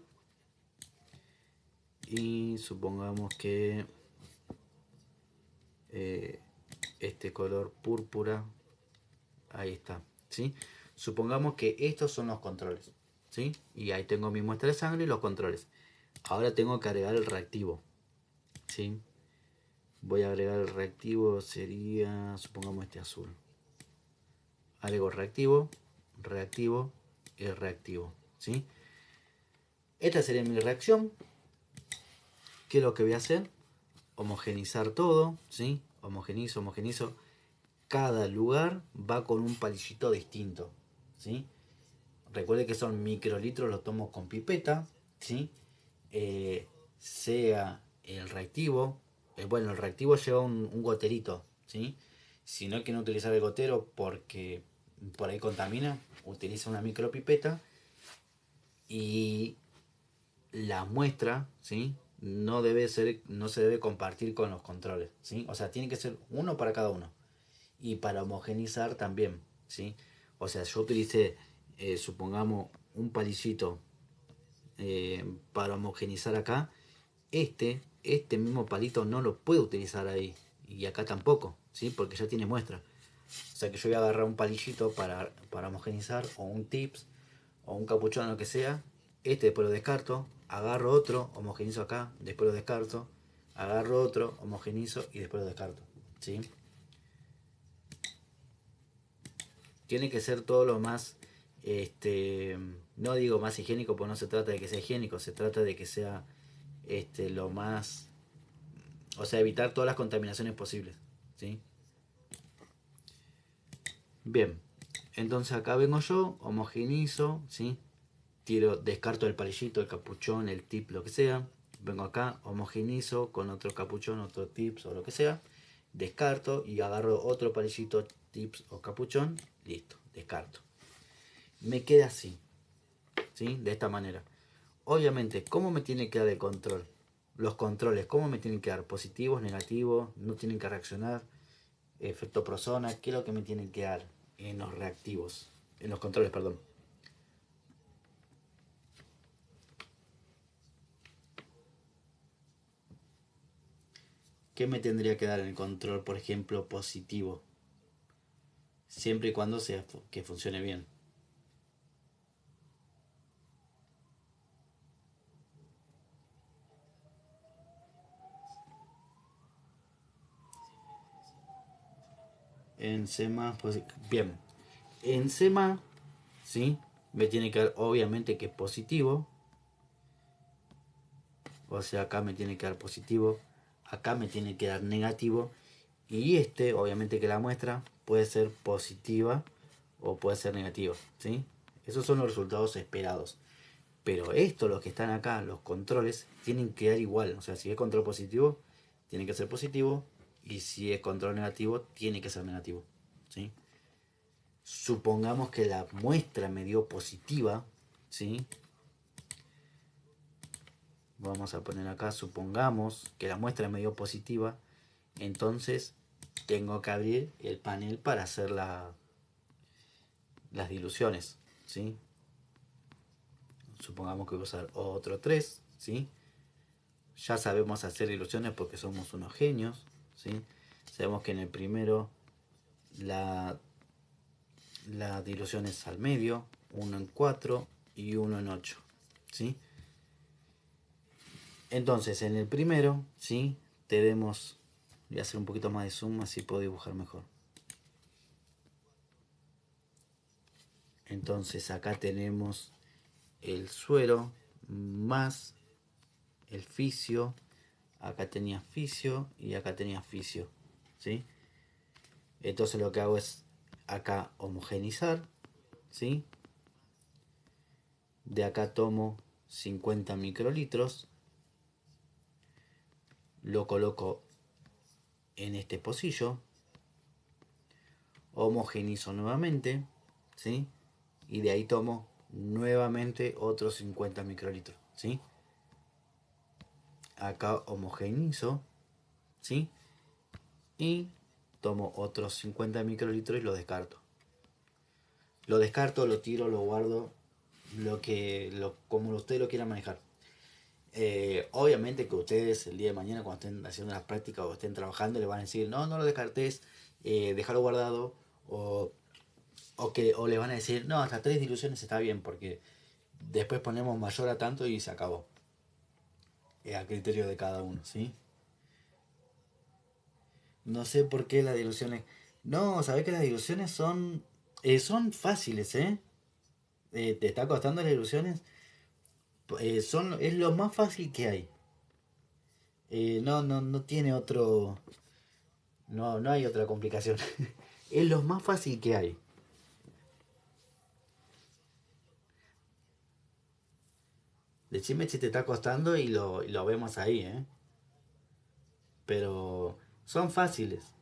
Speaker 1: Y supongamos que este color púrpura. Ahí está. ¿Sí? Supongamos que estos son los controles. ¿Sí? Y ahí tengo mi muestra de sangre y los controles. Ahora tengo que agregar el reactivo. ¿Sí? Voy a agregar el reactivo, sería, supongamos este azul. Agrego reactivo, reactivo y reactivo. ¿Sí? Esta sería mi reacción. ¿Qué es lo que voy a hacer? Homogenizar todo. ¿Sí? Homogenizo, homogenizo. Cada lugar va con un palillito distinto. ¿Sí? Recuerde que son microlitros, lo tomo con pipeta. ¿Sí? Sea el reactivo. Bueno, el reactivo lleva un goterito. ¿Sí? Si no quieren utilizar el gotero porque por ahí contamina, utiliza una micropipeta y la muestra, ¿sí? No se debe compartir con los controles, ¿sí? O sea, tiene que ser uno para cada uno. Y para homogenizar también, ¿sí? O sea, yo utilicé, supongamos, un palillito para homogenizar acá. Este mismo palito no lo puedo utilizar ahí. Y acá tampoco, ¿sí? Porque ya tiene muestra. O sea que yo voy a agarrar un palillito para homogenizar, o un tips, o un capuchón, lo que sea. Después lo descarto, agarro otro, homogenizo acá, después lo descarto, agarro otro, homogenizo y después lo descarto. ¿Sí? Tiene que ser todo lo más, no digo más higiénico, porque no se trata de que sea higiénico, se trata de que sea lo más, o sea, evitar todas las contaminaciones posibles. ¿Sí? Bien, entonces acá vengo yo, homogenizo, ¿sí? Descarto el palillito, el capuchón, el tip, lo que sea. Vengo acá, homogenizo con otro capuchón, otro tips o lo que sea. Descarto y agarro otro palillito, tips o capuchón. Listo, descarto. Me queda así, ¿sí? De esta manera. Obviamente, ¿cómo me tiene que dar el control? Los controles, ¿cómo me tienen que dar? Positivos, negativos, no tienen que reaccionar. Efecto Prosona, ¿qué es lo que me tienen que dar en los reactivos? En los controles, perdón. ¿Qué me tendría que dar en el control, por ejemplo, positivo? Siempre y cuando sea que funcione bien. En SEMA, pues bien. En SEMA, ¿sí? Me tiene que dar obviamente que positivo. O sea, acá me tiene que dar positivo. Acá me tiene que dar negativo. Y obviamente que la muestra puede ser positiva o puede ser negativa, ¿sí? Esos son los resultados esperados. Pero los que están acá, los controles, tienen que dar igual. O sea, si es control positivo, tiene que ser positivo. Y si es control negativo, tiene que ser negativo. ¿Sí? Supongamos que la muestra me dio positiva. ¿Sí? Vamos a poner acá, supongamos que la muestra me dio positiva. Entonces tengo que abrir el panel para hacer las diluciones, ¿sí? Supongamos que voy a usar otro 3, ¿sí? Ya sabemos hacer diluciones porque somos unos genios, ¿sí? Sabemos que en el primero la dilución es al medio, 1 en 4 y 1 en 8, ¿sí? Entonces en el primero, ¿sí? Tenemos, voy a hacer un poquito más de zoom así puedo dibujar mejor. Entonces acá tenemos el suero más el fisio, acá tenía fisio y acá tenía fisio, ¿sí? Entonces lo que hago es acá homogenizar, ¿sí? De acá tomo 50 microlitros, lo coloco en este pocillo, homogenizo nuevamente, ¿sí? Y de ahí tomo nuevamente otros 50 microlitros, ¿sí? Acá homogenizo, ¿sí? Y tomo otros 50 microlitros y lo descarto. Lo descarto, lo tiro, lo guardo, como usted lo quiera manejar. Obviamente que ustedes el día de mañana cuando estén haciendo las prácticas o estén trabajando le van a decir no, no lo descartes, déjalo guardado o le van a decir no, hasta 3 diluciones está bien porque después ponemos mayor a tanto y se acabó. A criterio de cada uno, ¿sí? No sé por qué las diluciones... No, sabés que las diluciones son fáciles, ¿eh? ¿Te está costando las diluciones? Es lo más fácil que hay. No tiene otro... No hay otra complicación. Es lo más fácil que hay. Decime si te está costando y lo vemos ahí, ¿eh? Pero son fáciles.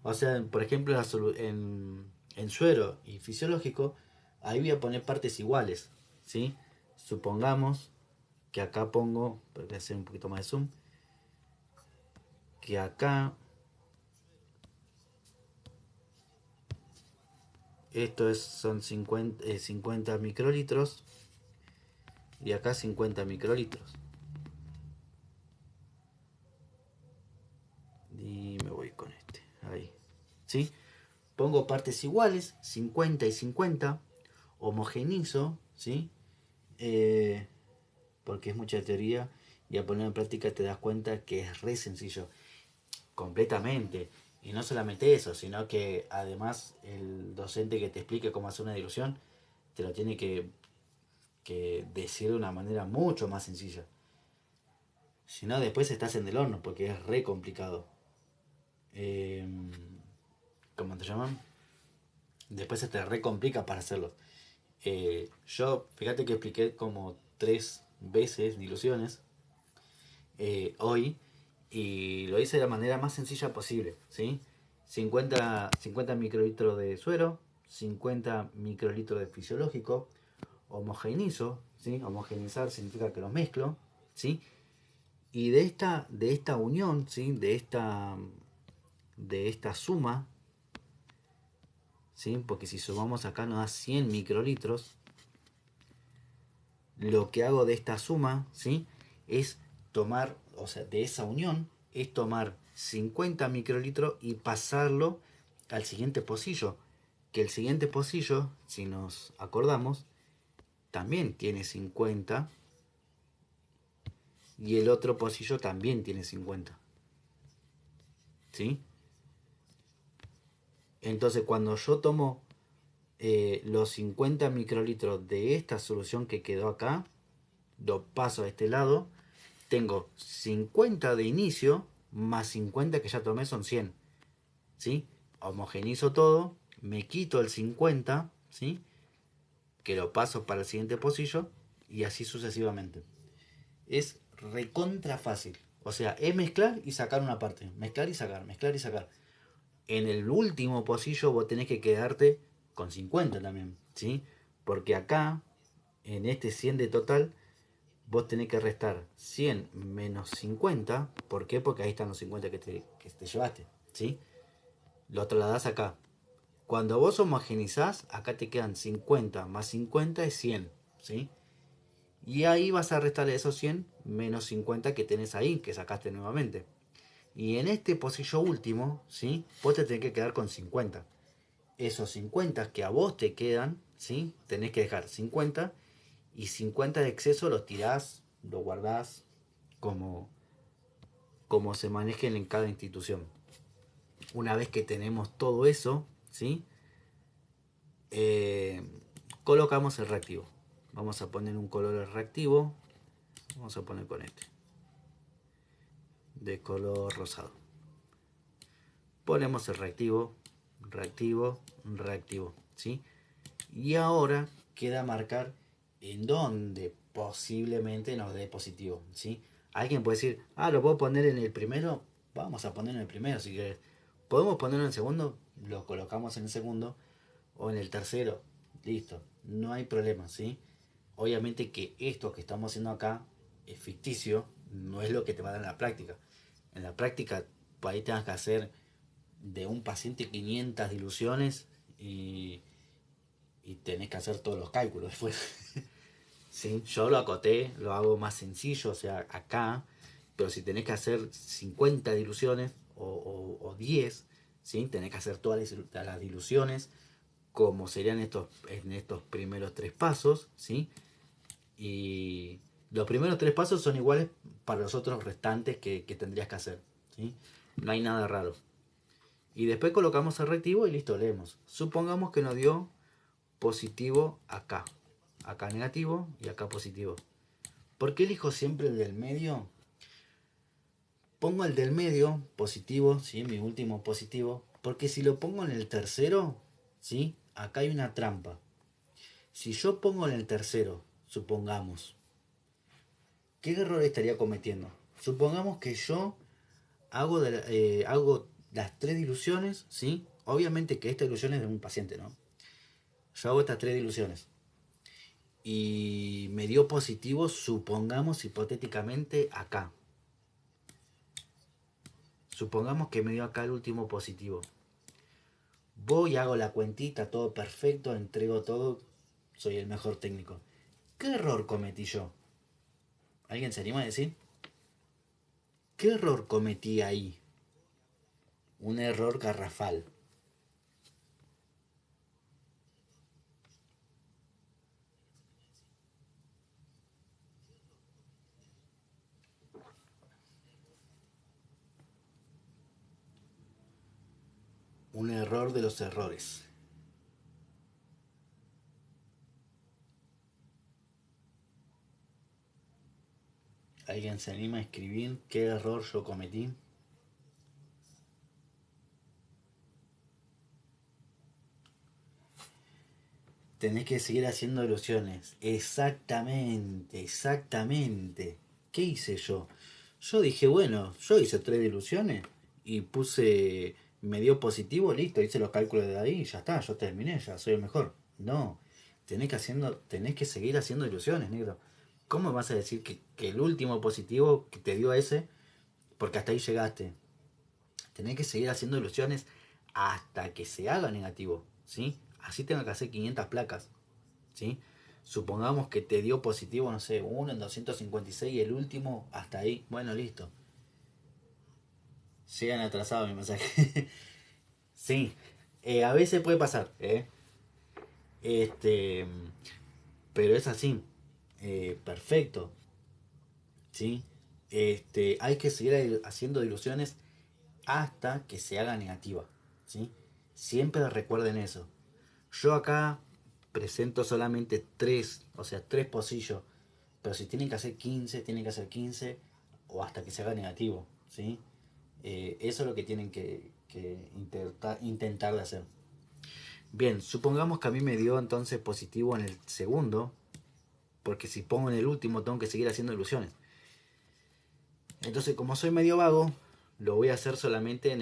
Speaker 1: O sea, por ejemplo, en suero y fisiológico, ahí voy a poner partes iguales, ¿sí? Supongamos que acá pongo, voy a hacer un poquito más de zoom, que acá son 50 microlitros y acá 50 microlitros. Y me voy con este, ahí, ¿sí? Pongo partes iguales, 50 y 50, homogenizo, ¿sí? Eh, porque es mucha teoría y a poner en práctica te das cuenta que es re sencillo, completamente. Y no solamente eso, sino que además el docente que te explique cómo hacer una dilución te lo tiene que decir de una manera mucho más sencilla. Si no, después estás en el horno porque es re complicado. Eh, ¿Cómo te llaman? Después se te re complica para hacerlo. Yo, fíjate que expliqué como 3 veces diluciones hoy y lo hice de la manera más sencilla posible, ¿sí? 50 microlitros de suero, 50 microlitros de fisiológico, homogenizo, ¿sí? Homogenizar significa que lo mezclo, ¿sí? Y de esta unión, ¿sí? De esta suma, ¿sí? Porque si sumamos acá nos da 100 microlitros, lo que hago de esta suma, ¿sí? Es tomar, o sea, de esa unión, es tomar 50 microlitros y pasarlo al siguiente pocillo. Que el siguiente pocillo, si nos acordamos, también tiene 50 y el otro pocillo también tiene 50. ¿Sí? Entonces cuando yo tomo los 50 microlitros de esta solución que quedó acá, lo paso a este lado, tengo 50 de inicio más 50 que ya tomé son 100, ¿sí? Homogenizo todo, me quito el 50, ¿sí? Que lo paso para el siguiente pocillo y así sucesivamente. Es recontra fácil. O sea, es mezclar y sacar una parte. Mezclar y sacar, mezclar y sacar. En el último pocillo vos tenés que quedarte con 50 también, ¿sí? Porque acá, en este 100 de total, vos tenés que restar 100 menos 50. ¿Por qué? Porque ahí están los 50 que te llevaste, ¿sí? Lo trasladás acá. Cuando vos homogeneizás, acá te quedan 50 más 50 es 100, ¿sí? Y ahí vas a restarle esos 100 menos 50 que tenés ahí, que sacaste nuevamente. Y en este pocillo último, ¿sí? Vos te tenés que quedar con 50. Esos 50 que a vos te quedan, ¿sí? Tenés que dejar 50 y 50 de exceso los tirás, los guardás como, como se manejen en cada institución. Una vez que tenemos todo eso, ¿sí? Eh, colocamos el reactivo. Vamos a poner un color reactivo. Vamos a poner con este. De color rosado. Ponemos el reactivo, reactivo, reactivo, ¿sí? Y ahora queda marcar en dónde posiblemente nos dé positivo, ¿sí? Alguien puede decir, ah, lo puedo poner en el primero, vamos a ponerlo en el primero si querés. Podemos ponerlo en el segundo, lo colocamos en el segundo, o en el tercero, listo, no hay problema, ¿sí? Obviamente que esto que estamos haciendo acá es ficticio, no es lo que te va a dar en la práctica. En la práctica, por ahí tengas que hacer de un paciente 500 diluciones y tenés que hacer todos los cálculos después. ¿Sí? Yo lo acoté, lo hago más sencillo, o sea, acá, pero si tenés que hacer 50 diluciones o 10, ¿sí? Tenés que hacer todas las diluciones como serían en estos primeros tres pasos, ¿sí? Y los primeros tres pasos son iguales para los otros restantes que tendrías que hacer, ¿sí? No hay nada raro. Y después colocamos el reactivo y listo, leemos. Supongamos que nos dio positivo acá. Acá negativo y acá positivo. ¿Por qué elijo siempre el del medio? Pongo el del medio, positivo, ¿sí? Mi último positivo. Porque si lo pongo en el tercero, ¿sí? Acá hay una trampa. Si yo pongo en el tercero, supongamos, ¿qué error estaría cometiendo? Supongamos que yo hago las tres diluciones, ¿sí? Obviamente que esta dilución es de un paciente, ¿no? Yo hago estas tres diluciones. Y me dio positivo, supongamos hipotéticamente acá. Supongamos que me dio acá el último positivo. Voy, hago la cuentita, todo perfecto, entrego todo, soy el mejor técnico. ¿Qué error cometí yo? ¿Alguien se anima a decir? ¿Qué error cometí ahí? Un error garrafal. Un error de los errores. ¿Alguien se anima a escribir qué error yo cometí? Tenés que seguir haciendo ilusiones. Exactamente, exactamente. ¿Qué hice yo? Yo dije, bueno, yo hice tres ilusiones y puse, me dio positivo, listo, hice los cálculos de ahí y ya está, yo terminé, ya soy el mejor. No, tenés que seguir haciendo ilusiones, negro. ¿Cómo vas a decir que el último positivo que te dio ese, porque hasta ahí llegaste? Tenés que seguir haciendo ilusiones hasta que se haga negativo, ¿sí? Así tengo que hacer 500 placas, ¿sí? Supongamos que te dio positivo, no sé, uno en 256 y el último hasta ahí. Bueno, listo. Llegan atrasados mi mensaje. Sí, a veces puede pasar, ¿eh? Este, pero es así. Perfecto, ¿sí? Hay que seguir haciendo ilusiones hasta que se haga negativa, ¿sí? Siempre recuerden eso. Yo acá presento solamente tres, o sea, tres pocillos. Pero si tienen que hacer 15 tienen que hacer 15 o hasta que se haga negativo, ¿sí? Eso es lo que tienen que intentar de hacer. Bien, supongamos que a mí me dio entonces positivo en el segundo, porque si pongo en el último tengo que seguir haciendo ilusiones. Entonces, como soy medio vago, lo voy a hacer solamente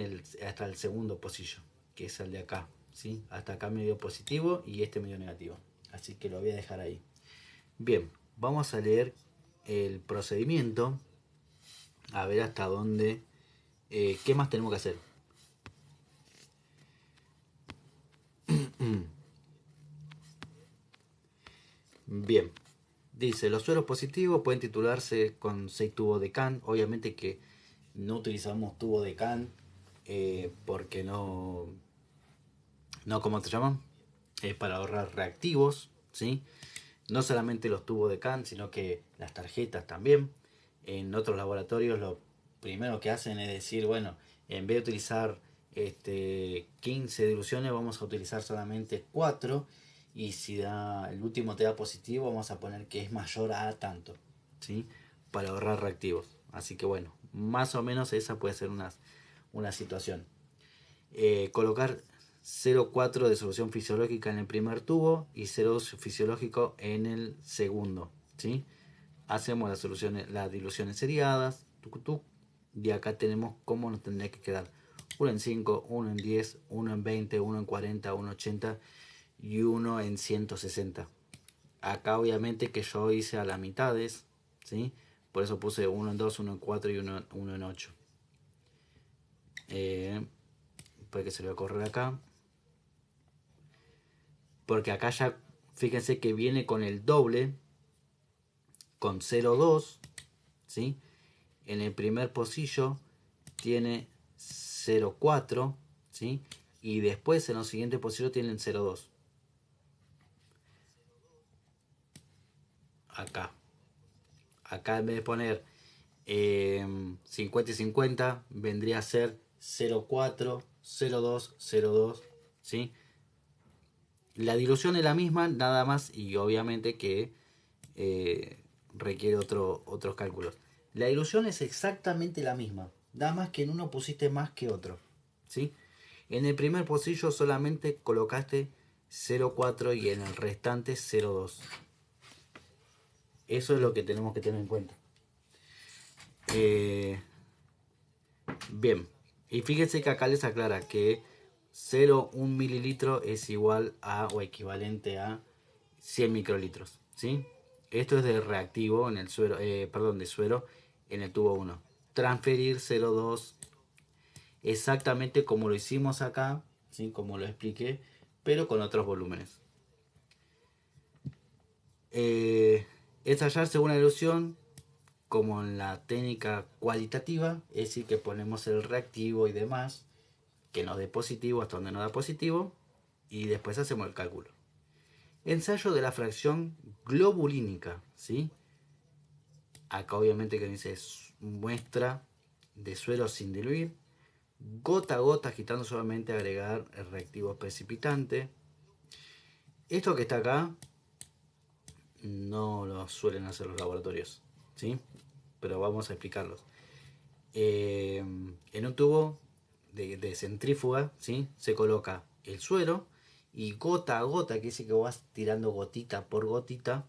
Speaker 1: hasta el segundo pocillo, que es el de acá, ¿sí? Hasta acá me dio positivo y este me dio negativo. Así que lo voy a dejar ahí. Bien, vamos a leer el procedimiento, a ver hasta dónde, qué más tenemos que hacer. Bien. Dice, los sueros positivos pueden titularse con 6 tubos de can. Obviamente que no utilizamos tubo de can porque no, ¿cómo te llaman? Es para ahorrar reactivos, ¿sí? No solamente los tubos de can, sino que las tarjetas también. En otros laboratorios lo primero que hacen es decir, bueno, en vez de utilizar 15 diluciones, vamos a utilizar solamente 4. Y si el último te da positivo, vamos a poner que es mayor a tanto, ¿sí? Para ahorrar reactivos. Así que bueno, más o menos esa puede ser una situación. Colocar 0,4 de solución fisiológica en el primer tubo y 0 fisiológico en el segundo, ¿sí? Hacemos las diluciones seriadas, y acá tenemos cómo nos tendría que quedar: 1 en 5, 1 en 10, 1 en 20, 1 en 40, 1 en 80 y 1 en 160. Acá obviamente que yo hice a las mitades, ¿sí? Por eso puse 1 en 2, 1 en 4 y 1 en 8. Puede que se lo voy a correr acá. Porque acá ya, fíjense que viene con el doble, con 0,2, ¿sí? En el primer pocillo tiene 0,4, ¿sí? Y después en los siguientes pocillos tienen 0,2. Acá. Acá en vez de poner 50 y 50, vendría a ser 0,4, 0,2, 0,2, ¿sí? La dilución es la misma, nada más, y obviamente que requiere otros cálculos. La dilución es exactamente la misma, nada más que en uno pusiste más que otro, ¿sí? En el primer pocillo solamente colocaste 0,4 y en el restante 0,2. Eso es lo que tenemos que tener en cuenta. Bien, y fíjense que acá les aclara que 0,1 mililitro es igual a o equivalente a 100 microlitros, ¿sí? Esto es de reactivo en el suero, de suero en el tubo 1. Transferir 0,2 exactamente como lo hicimos acá, ¿sí? Como lo expliqué, pero con otros volúmenes. Ensayar según la ilusión, como en la técnica cualitativa, es decir, que ponemos el reactivo y demás, que nos dé positivo hasta donde nos da positivo, y después hacemos el cálculo. Ensayo de la fracción globulínica, ¿sí? Acá obviamente que dice muestra de suero sin diluir, gota a gota agitando suavemente, agregar el reactivo precipitante. Esto que está acá no lo suelen hacer los laboratorios, ¿sí? Pero vamos a explicarlos. En un tubo de centrífuga, ¿sí? Se coloca el suero y gota a gota, que dice que vas tirando gotita por gotita,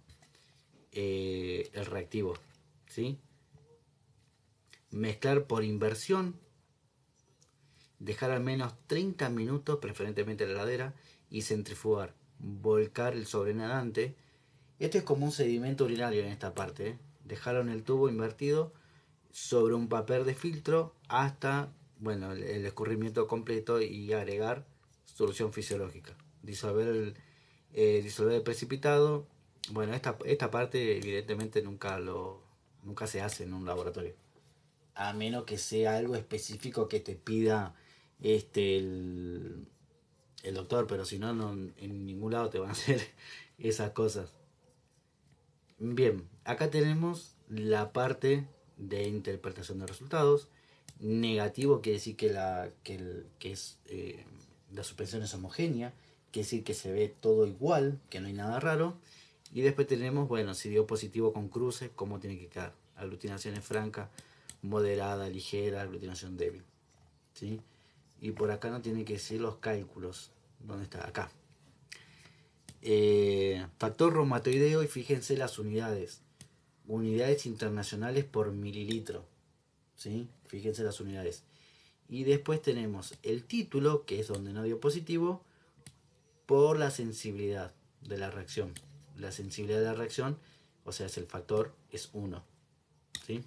Speaker 1: el reactivo, ¿sí? Mezclar por inversión, dejar al menos 30 minutos, preferentemente en la heladera, y centrifugar. Volcar el sobrenadante. Esto es como un sedimento urinario en esta parte, ¿eh? Dejarlo en el tubo invertido sobre un papel de filtro hasta, bueno, el escurrimiento completo, y agregar solución fisiológica. Disolver el precipitado. Bueno, esta parte evidentemente nunca se hace en un laboratorio. A menos que sea algo específico que te pida el doctor, pero si no, en ningún lado te van a hacer esas cosas. Bien, acá tenemos la parte de interpretación de resultados. Negativo quiere decir que la suspensión es homogénea, quiere decir que se ve todo igual, que no hay nada raro. Y después tenemos, bueno, si dio positivo con cruces, cómo tiene que quedar. Aglutinación franca, moderada, ligera, aglutinación débil, ¿sí? Y por acá no tiene que decir los cálculos. ¿Dónde está? Acá. Factor reumatoideo, y fíjense las unidades. Unidades internacionales por mililitro, ¿sí? Fíjense las unidades. Y después tenemos el título, que es donde no dio positivo, por la sensibilidad de la reacción. La sensibilidad de la reacción, o sea, es el factor, es 1, ¿sí?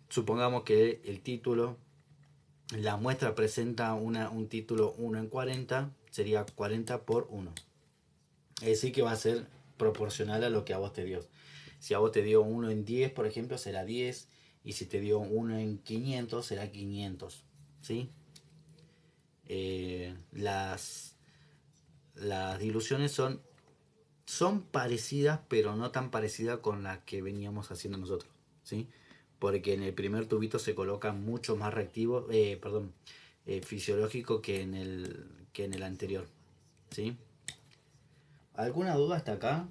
Speaker 1: Supongamos que el título, la muestra presenta un título 1 en 40, sería 40 por 1. Es decir, que va a ser proporcional a lo que a vos te dio. Si a vos te dio 1 en 10, por ejemplo, será 10. Y si te dio 1 en 500, será 500. ¿Sí? Las diluciones son parecidas, pero no tan parecidas con las que veníamos haciendo nosotros. ¿Sí? Porque en el primer tubito se coloca mucho más reactivo, fisiológico que en el anterior. ¿Sí? ¿Alguna duda hasta acá?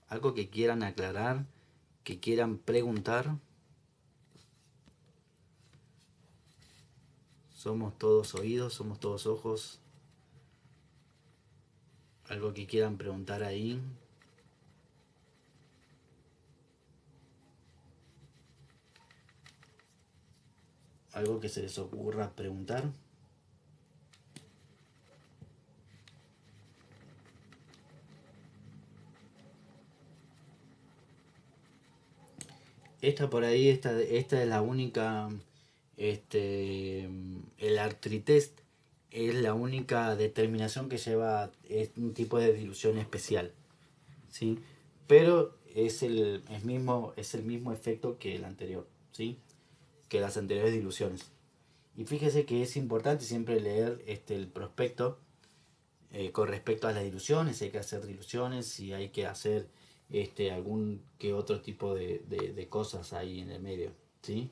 Speaker 1: ¿Algo que quieran aclarar? ¿Que quieran preguntar? Somos todos oídos, somos todos ojos. ¿Algo que quieran preguntar ahí? ¿Algo que se les ocurra preguntar? Esta por ahí, esta es la única, el artritest es la única determinación que lleva un tipo de dilución especial, ¿sí? Pero es el mismo efecto que el anterior, ¿sí? Que las anteriores diluciones. Y fíjese que es importante siempre leer el prospecto con respecto a las diluciones, si hay que hacer diluciones, si hay que hacer algún que otro tipo de cosas ahí en el medio, ¿sí?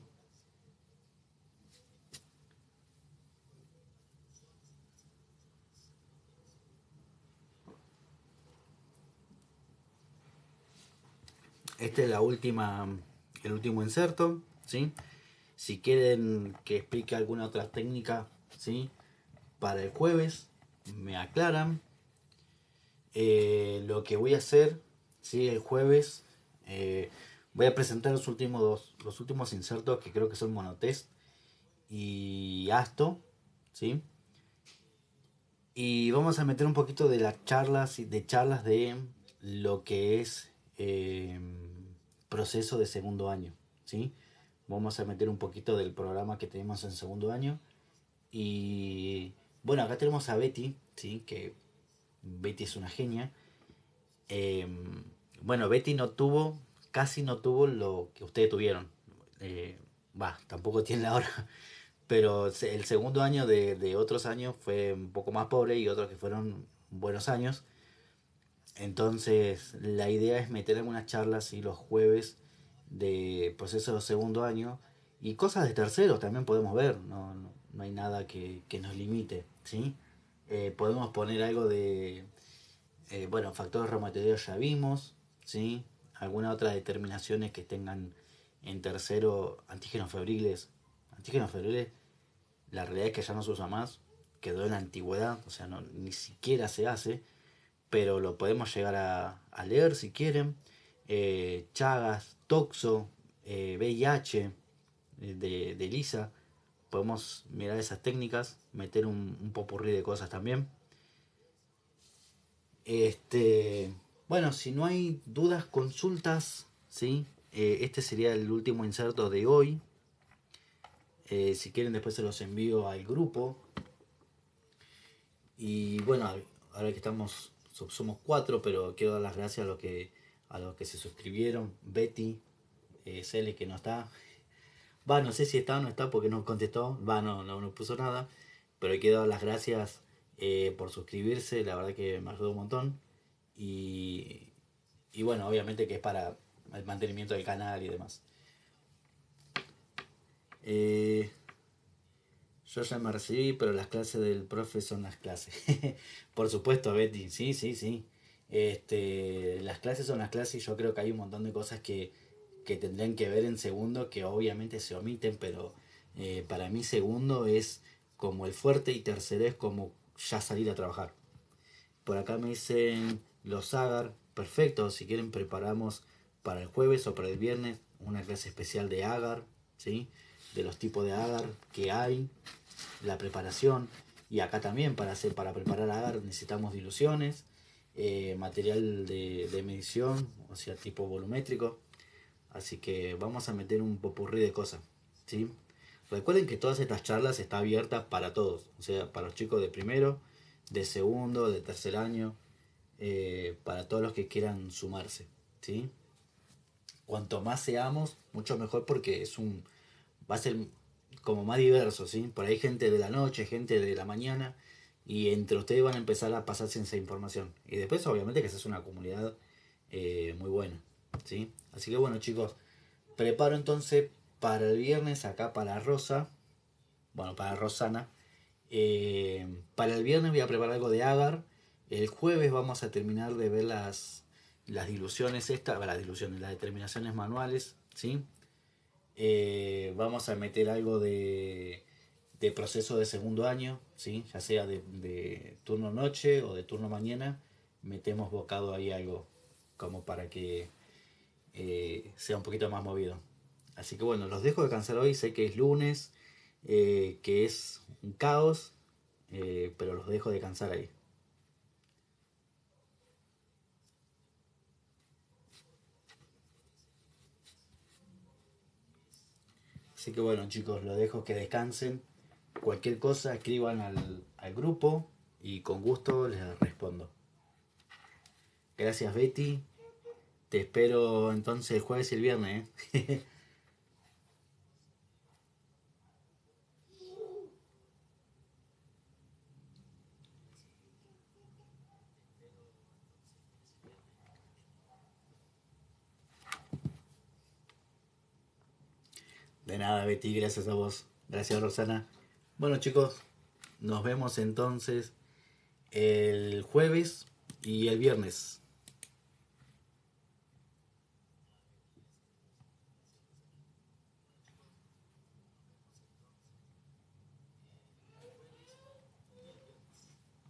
Speaker 1: Este es el último inserto, ¿sí? Si quieren que explique alguna otra técnica, ¿sí? Para el jueves, me aclaran. Lo que voy a hacer, ¿sí? El jueves, voy a presentar los últimos insertos que creo que son Monotest y Asto, ¿sí? Y vamos a meter un poquito de las charlas de lo que es proceso de segundo año, ¿sí? Vamos a meter un poquito del programa que tenemos en segundo año. Y bueno, acá tenemos a Betty, ¿sí? Que Betty es una genia. Eh, bueno, Betty casi no tuvo lo que ustedes tuvieron. Tampoco tiene la hora. Pero el segundo año de otros años fue un poco más pobre y otros que fueron buenos años. Entonces, la idea es meter algunas charlas y los jueves de proceso de segundo año y cosas de terceros también podemos ver. No hay nada que nos limite, ¿sí? Podemos poner algo de, bueno, factores reumatoideos ya vimos, ¿sí? Algunas otras determinaciones que tengan en tercero antígenos febriles. Antígenos febriles, la realidad es que ya no se usa más, quedó en la antigüedad, o sea, ni siquiera se hace, pero lo podemos llegar a leer si quieren. Chagas, Toxo, VIH de Lisa. Podemos mirar esas técnicas, meter un popurrí de cosas también. Bueno, si no hay dudas, consultas, ¿sí? Este sería el último inserto de hoy. Si quieren después se los envío al grupo. Y bueno, ahora que somos 4, pero quiero dar las gracias a los que se suscribieron. Betty, Cele que no está. No sé si está o no está porque no contestó. No puso nada. Pero quiero dar las gracias por suscribirse. La verdad que me ayudó un montón. Y, y bueno, obviamente que es para el mantenimiento del canal y demás. Eh, Yo ya me recibí, pero las clases del profe son las clases. Por supuesto, Betty, sí, sí, sí. Las clases son las clases y yo creo que hay un montón de cosas que tendrían que ver en segundo que obviamente se omiten, pero para mí segundo es como el fuerte y tercero es como ya salir a trabajar. Por acá me dicen los agar, perfecto, si quieren preparamos para el jueves o para el viernes una clase especial de agar, ¿sí? De los tipos de agar que hay, la preparación. Y acá también para preparar agar necesitamos diluciones, material de medición, o sea, tipo volumétrico. Así que vamos a meter un popurrí de cosas, ¿sí? Recuerden que todas estas charlas están abiertas para todos, o sea, para los chicos de primero, de segundo, de tercer año. para todos los que quieran sumarse, ¿sí? Cuanto más seamos, mucho mejor porque va a ser como más diverso, ¿sí? Por ahí gente de la noche, gente de la mañana, y entre ustedes van a empezar a pasarse esa información. Y después obviamente que esa es una comunidad muy buena, ¿sí? Así que bueno chicos, preparo entonces para el viernes acá para Rosa, bueno, para Rosana. Para el viernes voy a preparar algo de agar. El jueves vamos a terminar de ver las diluciones estas, las diluciones, las determinaciones manuales, ¿sí? Vamos a meter algo de proceso de segundo año, ¿sí? Ya sea de turno noche o de turno mañana, metemos bocado ahí algo como para que sea un poquito más movido. Así que bueno, los dejo descansar hoy, sé que es lunes, que es un caos, pero los dejo descansar ahí. Así que bueno chicos, los dejo que descansen. Cualquier cosa escriban al grupo y con gusto les respondo. Gracias Betty, te espero entonces el jueves y el viernes. De nada Betty, gracias a vos. Gracias Rosana. Bueno chicos, nos vemos entonces el jueves y el viernes.